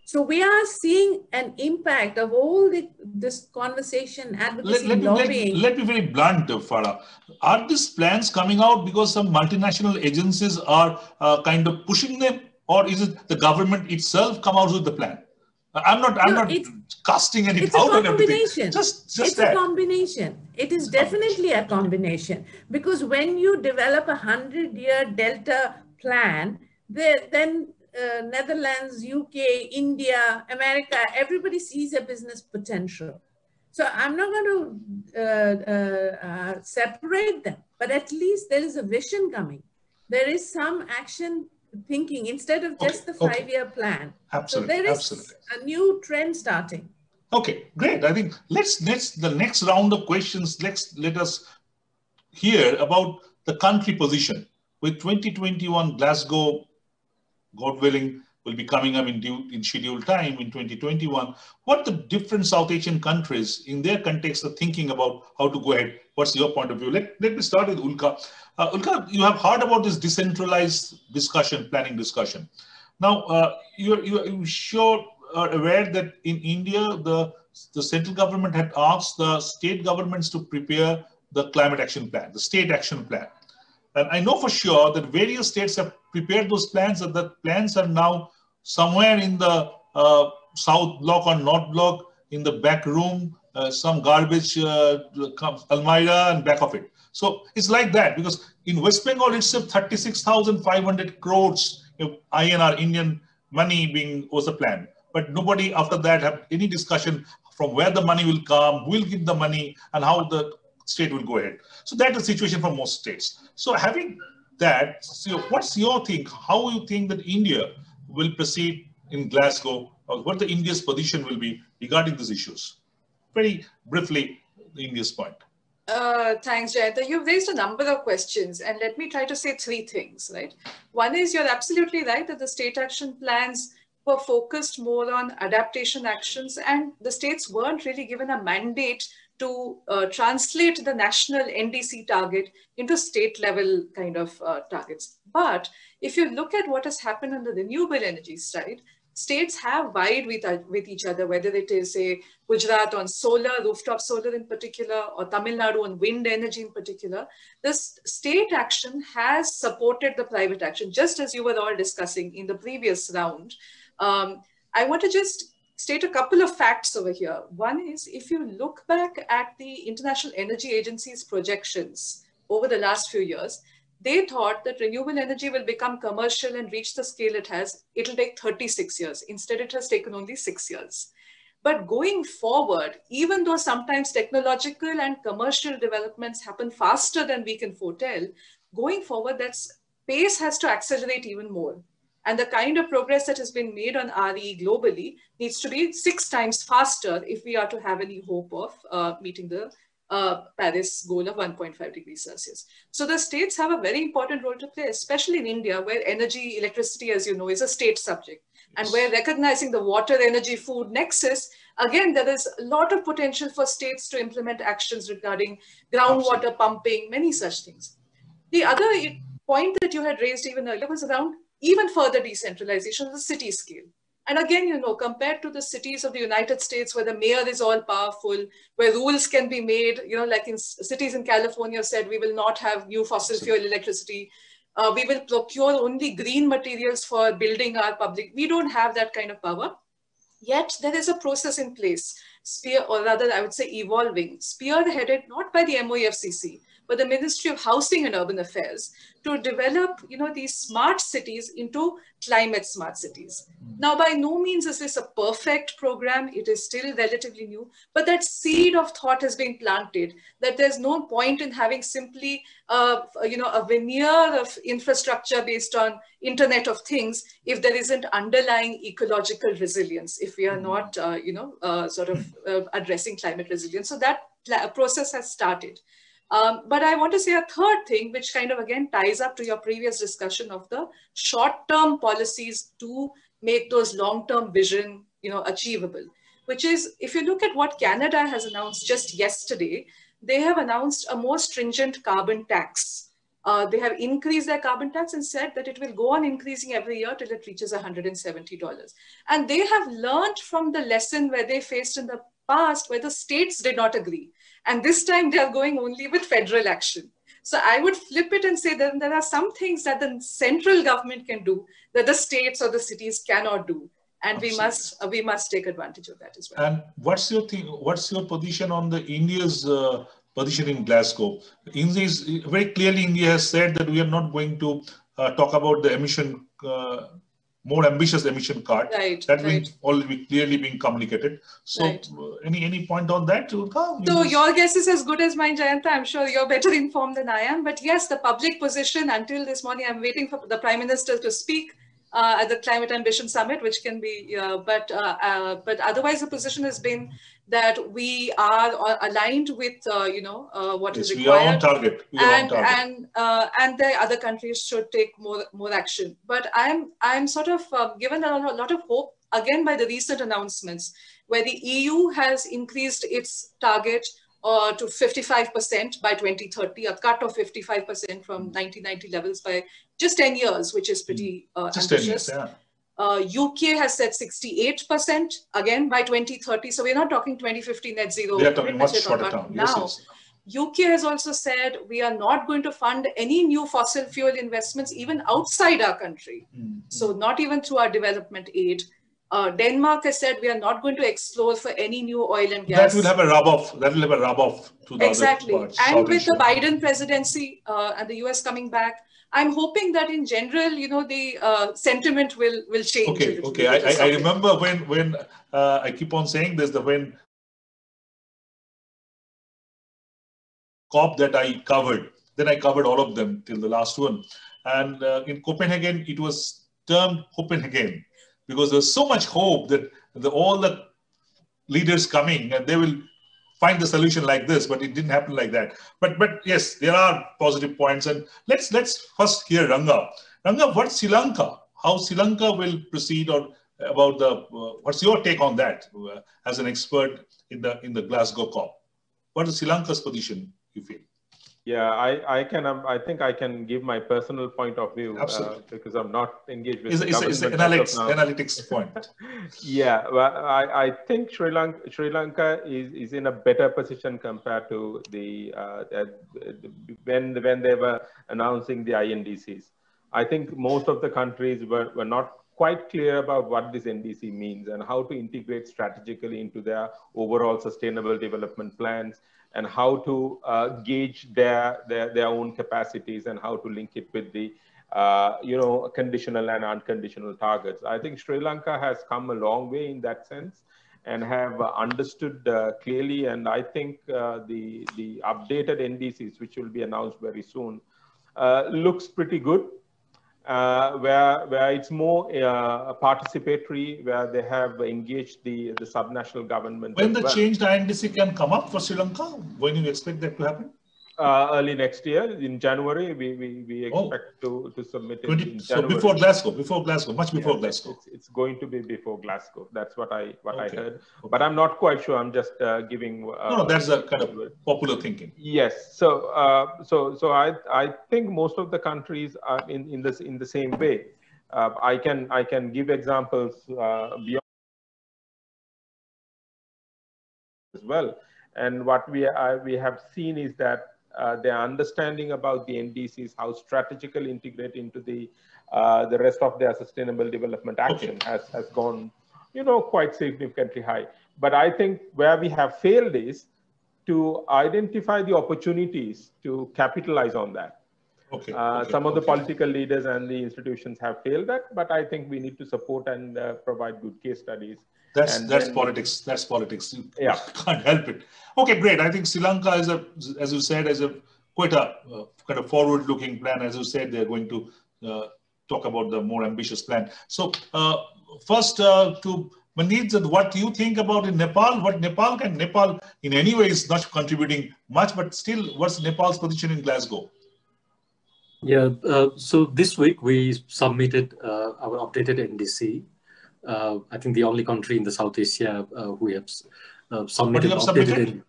So we are seeing an impact of all this conversation, advocacy, lobbying. Let me be very blunt, Farah. Are these plans coming out because some multinational agencies are kind of pushing them, or is it the government itself come out with the plan? I'm not casting any doubt on everything. It's a combination. It is definitely a combination, because when you develop a 100-year Delta plan, then Netherlands, UK, India, America, everybody sees a business potential. So I'm not going to separate them, but at least there is a vision coming. There is some action thinking instead of just the 5-year plan. Absolutely. So there is a new trend starting. Okay, great. I think let's the next round of questions. Let us hear about the country position. With 2021 Glasgow, God willing, will be coming up in scheduled time in 2021. What the different South Asian countries in their context are thinking about how to go ahead? What's your point of view? Let me start with Ulka. Ulka, you have heard about this decentralized planning discussion. Now, you sure are aware that in India, the central government had asked the state governments to prepare the climate action plan, the state action plan. And I know for sure that various states have prepared those plans, and the plans are now somewhere in the south block or north block in the back room, some garbage almirah and back of it. So it's like that, because in West Bengal itself, 36,500 crores INR, Indian money was a plan. But nobody after that have any discussion from where the money will come, who will give the money, and how the state will go ahead. So that's the situation for most states. So having that, so what's your think? How you think that India will proceed in Glasgow, or what the India's position will be regarding these issues? Very briefly, India's point. Thanks, Jayanta. You've raised a number of questions, and let me try to say 3 things, right? One is, you're absolutely right that the state action plans were focused more on adaptation actions, and the states weren't really given a mandate to translate the national NDC target into state level kind of targets. But if you look at what has happened on the renewable energy side, states have vied with each other, whether it is say Gujarat on solar, rooftop solar in particular, or Tamil Nadu on wind energy in particular. This state action has supported the private action, just as you were all discussing in the previous round. I want to just state a couple of facts over here. One is, if you look back at the International Energy Agency's projections over the last few years, they thought that renewable energy will become commercial and reach the scale it has. It'll take 36 years. Instead, it has taken only 6 years. But going forward, even though sometimes technological and commercial developments happen faster than we can foretell, going forward, that pace has to accelerate even more. And the kind of progress that has been made on RE globally needs to be 6 times faster if we are to have any hope of meeting the Paris goal of 1.5 degrees Celsius. So the states have a very important role to play, especially in India, where energy, electricity, as you know, is a state subject. And where recognizing the water, energy, food nexus, again, there is a lot of potential for states to implement actions regarding groundwater pumping, many such things. The other point that you had raised even earlier was around even further decentralization of the city scale. And again, you know, compared to the cities of the United States, where the mayor is all powerful, where rules can be made, you know, like in cities in California said, we will not have new fossil fuel electricity. We will procure only green materials for building our public. We don't have that kind of power. Yet there is a process in place, or rather I would say evolving, spearheaded not by the MOEFCC, but the Ministry of Housing and Urban Affairs, to develop, you know, these smart cities into climate smart cities. Now, by no means is this a perfect program. It is still relatively new, but that seed of thought has been planted, that there's no point in having simply, you know, a veneer of infrastructure based on Internet of Things if there isn't underlying ecological resilience, if we are not, you know, sort of addressing climate resilience. So that process has started. But I want to say a third thing, which kind of again ties up to your previous discussion of the short-term policies to make those long-term vision, achievable. Which is, if you look at what Canada has announced just yesterday, they have announced a more stringent carbon tax. They have increased their carbon tax and said that it will go on increasing every year till it reaches $170. And they have learned from the lesson where they faced in the past, where the states did not agree. And this time they are going only with federal action. So I would flip it and say that there are some things that the central government can do that the states or the cities cannot do. And we must take advantage of that as well. And what's your position on the India's position in Glasgow? Very clearly, India has said that we are not going to talk about the emission, more ambitious emission card. Right. That will already be clearly being communicated. So, any point on that, Ulka? So your guess is as good as mine, Jayanta. I'm sure you're better informed than I am. But yes, the public position until this morning, I'm waiting for the Prime Minister to speak at the Climate Ambition Summit, which can be, but otherwise the position has been that we are aligned with, what is required. We are on target. And the other countries should take more action. But I'm sort of given a lot of hope, again, by the recent announcements, where the EU has increased its target to 55% by 2030, a cut of 55% from 1990 levels by just 10 years, which is pretty ambitious. 10 years, UK has said 68% again by 2030. So we're not talking 2050 net zero. They are talking much shorter term. Now, UK has also said we are not going to fund any new fossil fuel investments even outside our country. So not even through our development aid. Denmark has said we are not going to explore for any new oil and gas. That will have a rub off to the exactly. Other parts, and with the Biden presidency and the US coming back, I'm hoping that in general, the sentiment will change. Okay. I remember when I keep on saying this, when COP that I covered, then I covered all of them till the last one. And in Copenhagen, it was termed Copenhagen, because there's so much hope that all the leaders coming and they will find the solution like this, but it didn't happen like that. But yes, there are positive points, and let's first hear Ranga. Ranga, what's Sri Lanka? How Sri Lanka will proceed, or about what's your take on that as an expert in the Glasgow COP? What is Sri Lanka's position, you feel? Yeah, I think I can give my personal point of view because I'm not engaged with it's an analytics point. Yeah, well, I think Sri Lanka is in a better position compared to when they were announcing the INDCs. I think most of the countries were not quite clear about what this NDC means and how to integrate strategically into their overall sustainable development plans, and how to gauge their own capacities and how to link it with the conditional and unconditional targets. I think Sri Lanka has come a long way in that sense and have understood clearly. And I think the updated NDCs, which will be announced very soon, looks pretty good. Where it's more participatory, where they have engaged the subnational government. When the changed INDC can come up for Sri Lanka? When you expect that to happen? Early next year, in January, we expect to submit it in January. So before Glasgow, much before Glasgow. It's going to be before Glasgow. That's what I heard. But I'm not quite sure. I'm just giving. No, that's a kind of popular thinking. Yes. So I think most of the countries are in the same way. I can give examples beyond as well. And what we have seen is that their understanding about the NDCs, how strategically integrate into the rest of their sustainable development action has gone, quite significantly high. But I think where we have failed is to identify the opportunities to capitalize on that. Some of the political leaders and the institutions have failed that, but I think we need to support and provide good case studies. That's politics. That's politics. You can't help it. Okay, great. I think Sri Lanka is as you said, quite a kind of forward-looking plan. As you said, they're going to talk about the more ambitious plan. So first to Manjit, what do you think about in Nepal? What Nepal in any way is not contributing much, but still, what's Nepal's position in Glasgow? Yeah, so this week we submitted our updated NDC. I think the only country in the South Asia who have submitted updated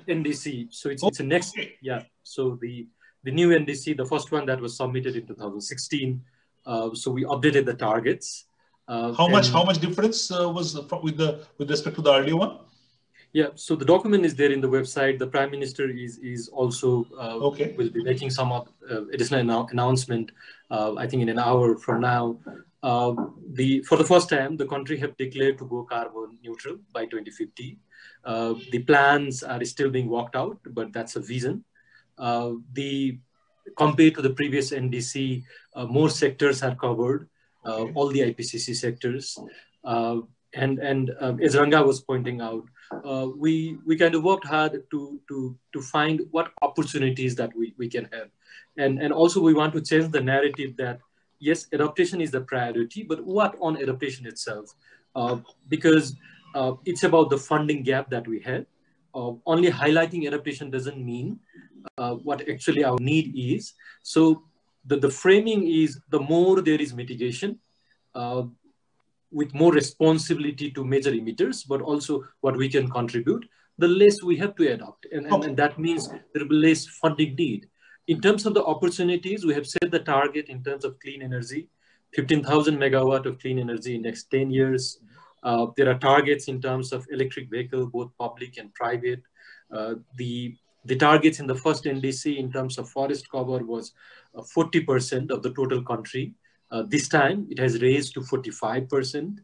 NDC. So it's a next, okay. Yeah. So the new NDC, the first one that was submitted in 2016. So we updated the targets. How much difference was with respect to the earlier one? Yeah, so the document is there in the website. The Prime Minister is also will be making some additional announcement. I think in an hour from now. For the first time, the country have declared to go carbon neutral by 2050. The plans are still being worked out, but that's a vision. Compared to the previous NDC, more sectors are covered. All the IPCC sectors, and as Ranga was pointing out, we kind of worked hard to find what opportunities that we can have, and also we want to change the narrative that yes, adaptation is the priority, but what on adaptation itself, because it's about the funding gap that we had. Only highlighting adaptation doesn't mean what actually our need is. So the framing is the more there is mitigation, with more responsibility to major emitters, but also what we can contribute, the less we have to adopt. And that means there will be less funding need. In terms of the opportunities, we have set the target in terms of clean energy, 15,000 megawatt of clean energy in next 10 years. There are targets in terms of electric vehicle, both public and private. The targets in the first NDC in terms of forest cover was 40% of the total country. This time it has raised to 45%.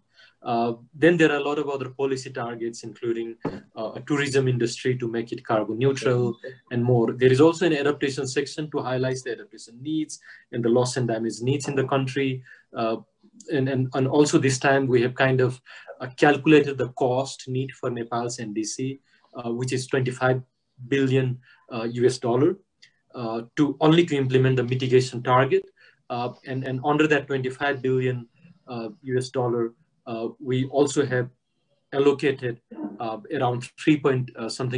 Then there are a lot of other policy targets, including a tourism industry to make it carbon neutral and more. There is also an adaptation section to highlight the adaptation needs and the loss and damage needs in the country. And also this time we have kind of calculated the cost need for Nepal's NDC, which is $25 billion US dollar to implement the mitigation target. And under that 25 billion US dollar, we also have allocated around 3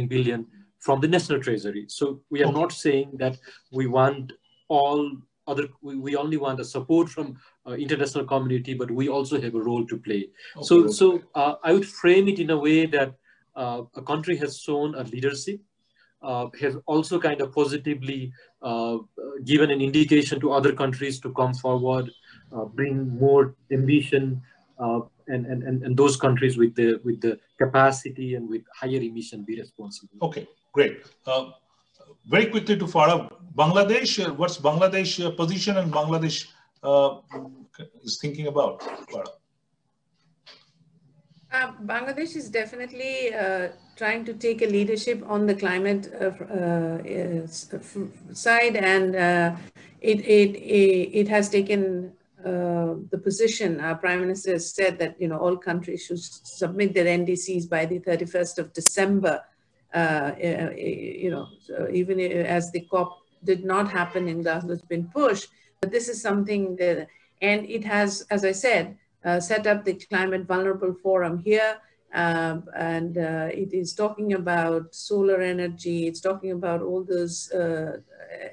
billion from the national treasury. So we are not saying that we want we only want a support from international community, but we also have a role to play. So I would frame it in a way that a country has shown a leadership, has also kind of positively given an indication to other countries to come forward, bring more ambition, and those countries with the capacity and with higher emission be responsible. Okay, great. Very quickly to Farah, Bangladesh. What's Bangladesh position and Bangladesh is thinking about, Farah? Bangladesh is definitely trying to take a leadership on the climate side, and it has taken the position. Our Prime Minister has said that all countries should submit their NDCs by the 31st of December. So even as the COP did not happen in Glasgow, it's been pushed, but this is something that, and it has, as I said, set up the Climate Vulnerable Forum here, and it is talking about solar energy. It's talking about all those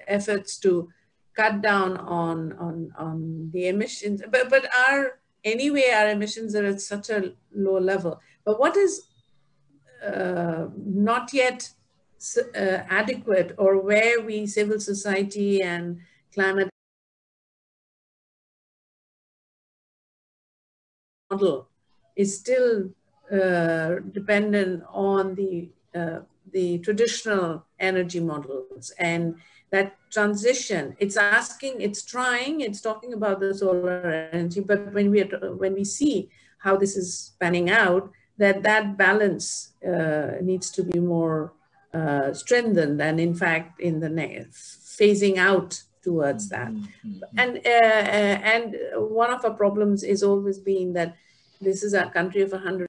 efforts to cut down on the emissions. But our emissions are at such a low level. But what is not yet adequate, or where we, civil society and climate model is still dependent on the traditional energy models, and that transition, it's talking about the solar energy, but when we see how this is panning out, that balance needs to be more strengthened, and in fact in the phasing out towards that. And one of our problems is always been that this is a country of 100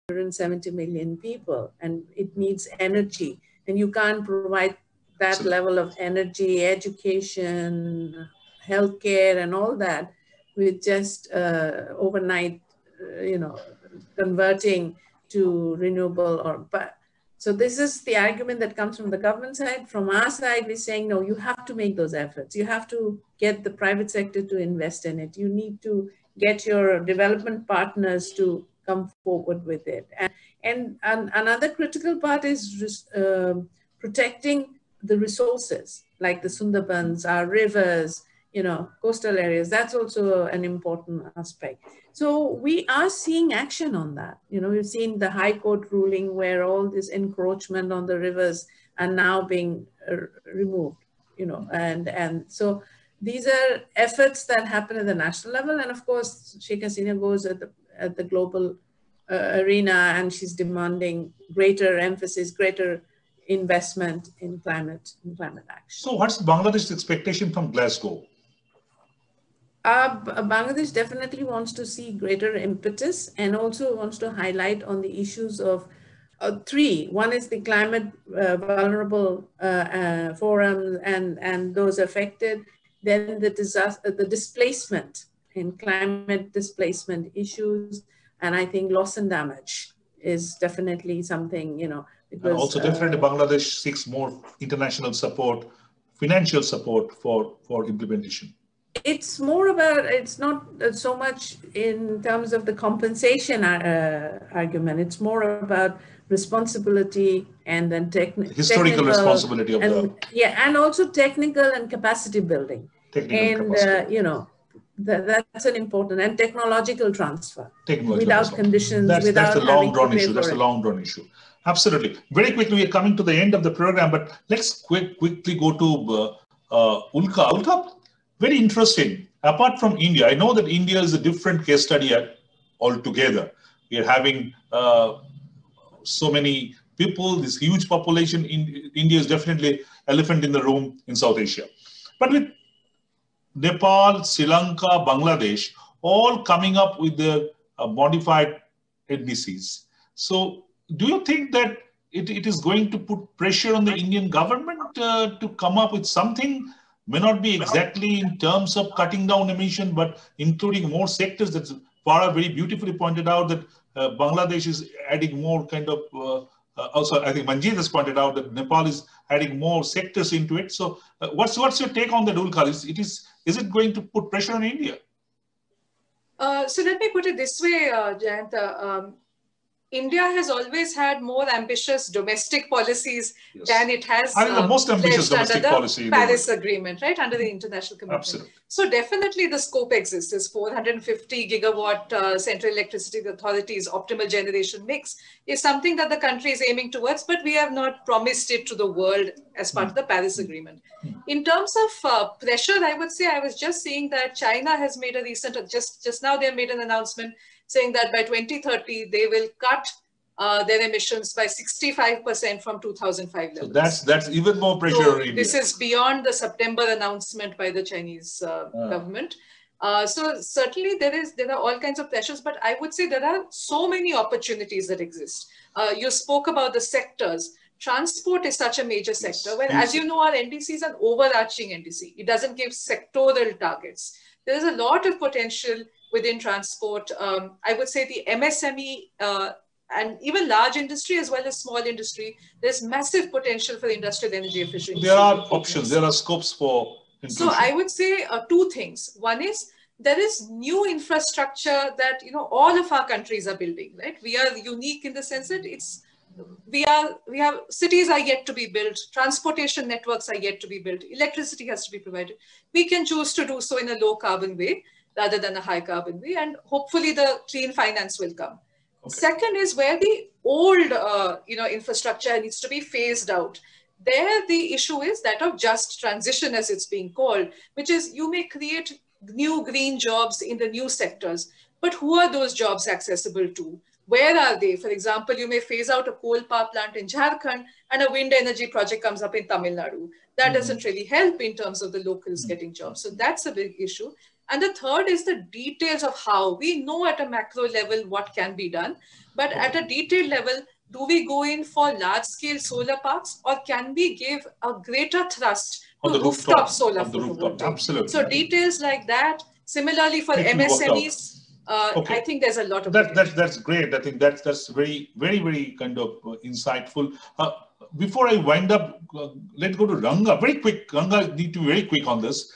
170 million people, and it needs energy. And you can't provide that level of energy, education, healthcare, and all that with just overnight, converting to renewable so this is the argument that comes from the government side. From our side, we're saying, no, you have to make those efforts. You have to get the private sector to invest in it. You need to get your development partners to come forward with it. And another critical part is protecting the resources, like the Sundarbans, our rivers, coastal areas. That's also an important aspect. So we are seeing action on that. We've seen the High Court ruling where all this encroachment on the rivers are now being removed, and so these are efforts that happen at the national level. And of course, Sheikh Hasina goes at the global arena, and she's demanding greater emphasis, greater investment in climate action. So what's Bangladesh's expectation from Glasgow? Bangladesh definitely wants to see greater impetus, and also wants to highlight on the issues of three. One is the climate vulnerable forums and those affected. Then the disaster, the displacement and climate displacement issues. And I think loss and damage is definitely something, because, and also definitely Bangladesh seeks more international support, financial support for implementation. It's more about, it's not so much in terms of the compensation argument. It's more about responsibility and then historical responsibility of and also technical and capacity building. That's an important, and technological transfer without conditions. That's a long drawn issue. That's a long drawn issue. Absolutely. Very quickly, we are coming to the end of the program, but let's quickly go to Ulka. Ulka, very interesting. Apart from India, I know that India is a different case study altogether. We are having so many people, this huge population. India is definitely elephant in the room in South Asia. But with Nepal, Sri Lanka, Bangladesh, all coming up with the modified NDCs. So do you think that it is going to put pressure on the Indian government to come up with something? May not be exactly in terms of cutting down emission, but including more sectors. That Farah very beautifully pointed out that Bangladesh is adding more kind of, also I think Manjit has pointed out that Nepal is adding more sectors into it. So what's your take on that, Ulka? Is it going to put pressure on India? So let me put it this way, Jayanta. India has always had more ambitious domestic policies than it has the most ambitious domestic policy under the Paris Agreement, right, under the international commitment. Absolutely. So definitely the scope exists. This 450 gigawatt Central Electricity Authority's optimal generation mix is something that the country is aiming towards, but we have not promised it to the world as part of the Paris Agreement. In terms of pressure, I would say I was just seeing that China has made a recent, just now they made an announcement saying that by 2030, they will cut their emissions by 65% from 2005 levels. So that's even more pressure on India. This is beyond the September announcement by the Chinese government. So certainly there are all kinds of pressures, but I would say there are so many opportunities that exist. You spoke about the sectors. Transport is such a major sector, where, as you know, our NDC is an overarching NDC. It doesn't give sectoral targets. There is a lot of potential within transport. I would say the MSME and even large industry as well as small industry, there's massive potential for industrial energy efficiency. There are options, there are scopes for inclusion. So I would say two things. One is there is new infrastructure that all of our countries are building, right? We are unique in the sense that we have cities are yet to be built, transportation networks are yet to be built, electricity has to be provided. We can choose to do so in a low carbon way rather than a high carbon way, and hopefully the clean finance will come. Okay. Second is where the old infrastructure needs to be phased out. There the issue is that of just transition, as it's being called, which is you may create new green jobs in the new sectors, but who are those jobs accessible to? Where are they? For example, you may phase out a coal power plant in Jharkhand and a wind energy project comes up in Tamil Nadu. That doesn't really help in terms of the locals getting jobs. So that's a big issue. And the third is the details of how. We know at a macro level what can be done, but at a detailed level, do we go in for large-scale solar parks, or can we give a greater thrust to rooftop solar photovoltaic? Absolutely. So details like that. Similarly for MSMEs, I think there's a lot of that's great. I think that's very, very, very kind of insightful. Before I wind up, let's go to Ranga. Very quick, Ranga, need to be very quick on this.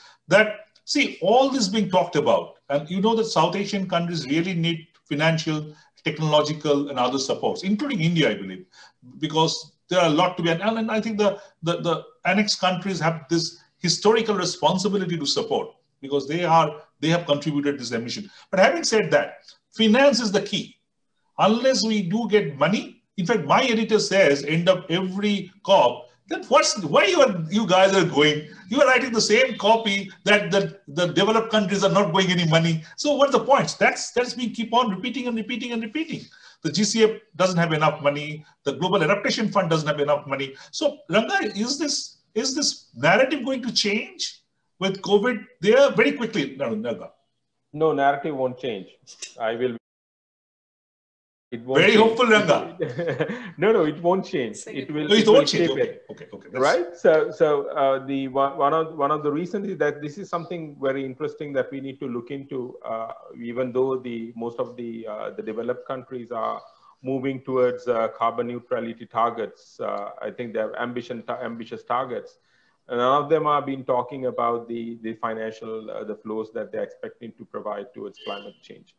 See, all this being talked about, and you know that South Asian countries really need financial, technological, and other supports, including India, I believe, because there are a lot to be, and I think the annexed countries have this historical responsibility to support, because they have contributed this emission. But having said that, finance is the key. Unless we do get money, in fact, my editor says, end of every COP, then why you guys are going? You are writing the same copy that the developed countries are not going any money. So what's the point? That's we keep on repeating and repeating and repeating. The GCF doesn't have enough money. The Global Adaptation Fund doesn't have enough money. So Ranga, is this narrative going to change with COVID? There very quickly, Ranga. No, narrative won't change. Very hopeful, Ranga. No, it won't change. It will change. Okay. Right. So one of the reasons is that this is something very interesting that we need to look into. Even though most of the developed countries are moving towards carbon neutrality targets, I think they have ambitious targets. And none of them are been talking about the financial the flows that they're expecting to provide towards climate change.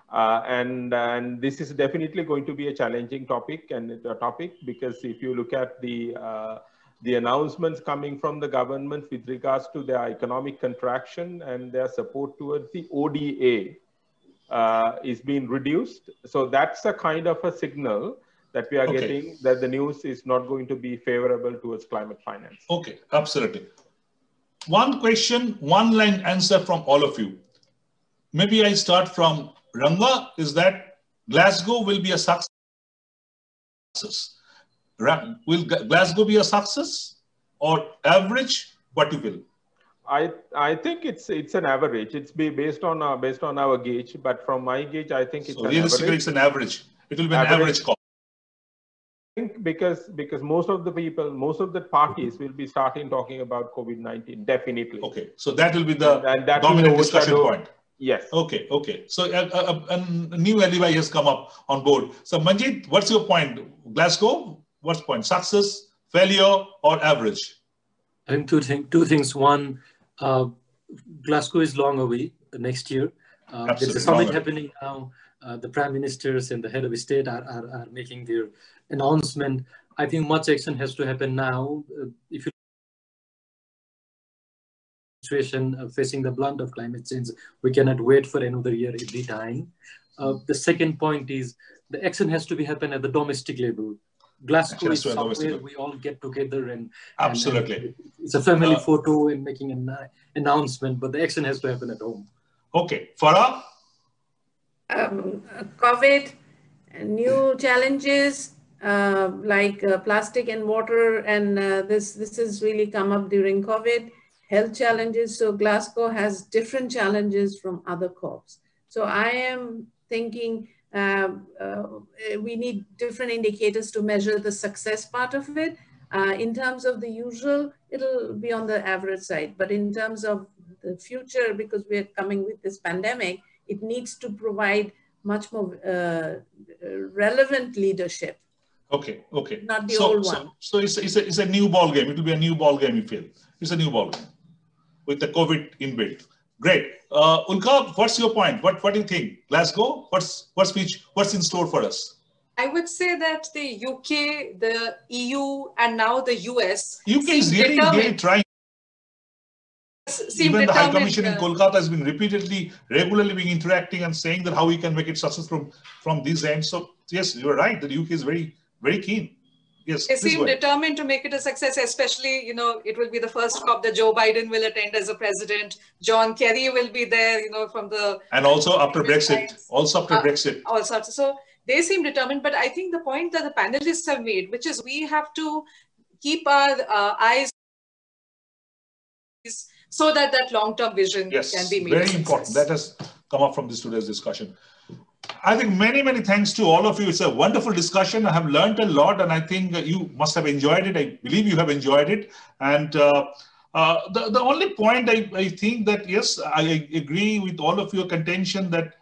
And this is definitely going to be a challenging topic because if you look at the announcements coming from the government with regards to their economic contraction and their support towards the ODA is being reduced. So that's a kind of a signal that we are getting that the news is not going to be favorable towards climate finance. Okay, absolutely. One question, one line answer from all of you. Maybe I start from Ranga, is that Glasgow will be a success? Will Glasgow be a success or average? What you will? I think it's an average. It's based on our gauge, but from my gauge, I think it's realistically it's an average. It will be an average call. I think because most of the parties will be starting talking about COVID-19, definitely. Okay, so that will be the dominant discussion point. Yes. Okay. So a new alibi has come up on board. So Manjit, what's your point? Glasgow, what's the point? Success, failure, or average? I think two things. One, Glasgow is long away next year. There's a summit happening now. The prime ministers and the head of state are making their announcement. I think much action has to happen now. If you facing the blunt of climate change, we cannot wait for another year every time. The second point is the action has to be happen at the domestic level. Glasgow is somewhere we all get together and absolutely and it's a family photo and making an announcement, but the action has to happen at home. Okay, Farah? COVID, new challenges like plastic and water, and this has really come up during COVID. Health challenges. So Glasgow has different challenges from other COPs. So I am thinking we need different indicators to measure the success part of it. In terms of the usual, it'll be on the average side. But in terms of the future, because we're coming with this pandemic, it needs to provide much more relevant leadership. Okay. Not the old one. So it's a new ball game. It will be a new ball game, you feel. It's a new ball game with the COVID inbuilt. Great. Ulka, what's your point? What do you think? Glasgow, what's in store for us? I would say that the UK, the EU, and now the US. UK is really trying. Even the High Commission in Kolkata has been regularly interacting and saying that how we can make it successful from this end. So yes, you're right. The UK is very, very keen. Yes, they seem determined to make it a success, especially, it will be the first COP that Joe Biden will attend as a president. John Kerry will be there, from the... And also after Brexit. So they seem determined, but I think the point that the panelists have made, which is we have to keep our eyes so that that long-term vision can be made very important. That has come up from this today's discussion. I think many thanks to all of you. It's a wonderful discussion. I have learned a lot, and I think you must have enjoyed it. I believe you have enjoyed it. And the only point I think that, yes, I agree with all of your contention that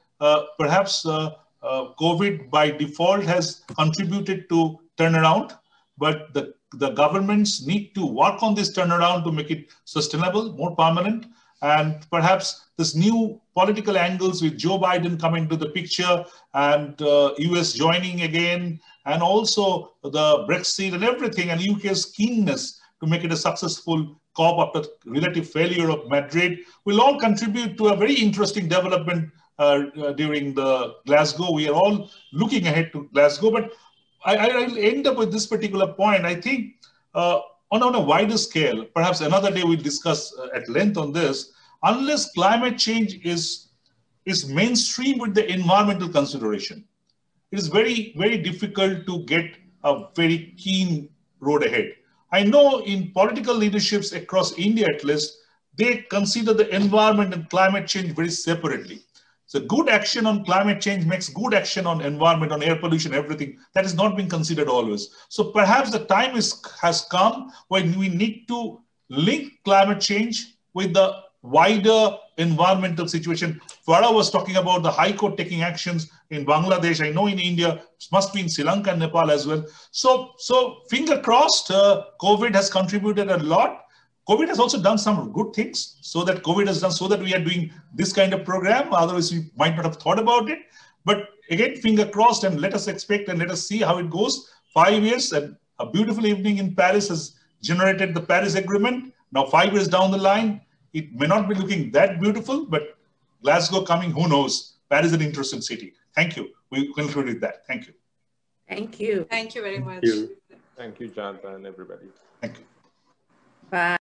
perhaps COVID by default has contributed to turnaround, but the governments need to work on this turnaround to make it sustainable, more permanent. And perhaps this new political angles with Joe Biden coming to the picture and US joining again, and also the Brexit and everything, and UK's keenness to make it a successful COP after relative failure of Madrid will all contribute to a very interesting development during the Glasgow. We are all looking ahead to Glasgow, but I'll end up with this particular point. I think on a wider scale, perhaps another day we'll discuss at length on this, unless climate change is mainstream with the environmental consideration, it is very difficult to get a very keen road ahead. I know in political leaderships across India at least, they consider the environment and climate change very separately. So good action on climate change makes good action on environment, on air pollution, everything. That is not being considered always. So perhaps the time has come when we need to link climate change with the wider environmental situation. Farah was talking about the High Court taking actions in Bangladesh. I know in India, must be in Sri Lanka and Nepal as well. So finger crossed, COVID has contributed a lot. COVID has also done some good things, so that we are doing this kind of program. Otherwise, we might not have thought about it. But again, finger crossed, and let us expect and let us see how it goes. 5 years and a beautiful evening in Paris has generated the Paris Agreement. Now, 5 years down the line, it may not be looking that beautiful, but Glasgow coming, who knows? Paris is an interesting city. Thank you. We conclude with that. Thank you. Thank you. Thank you very much. Thank you, Jayanta and everybody. Thank you. Bye.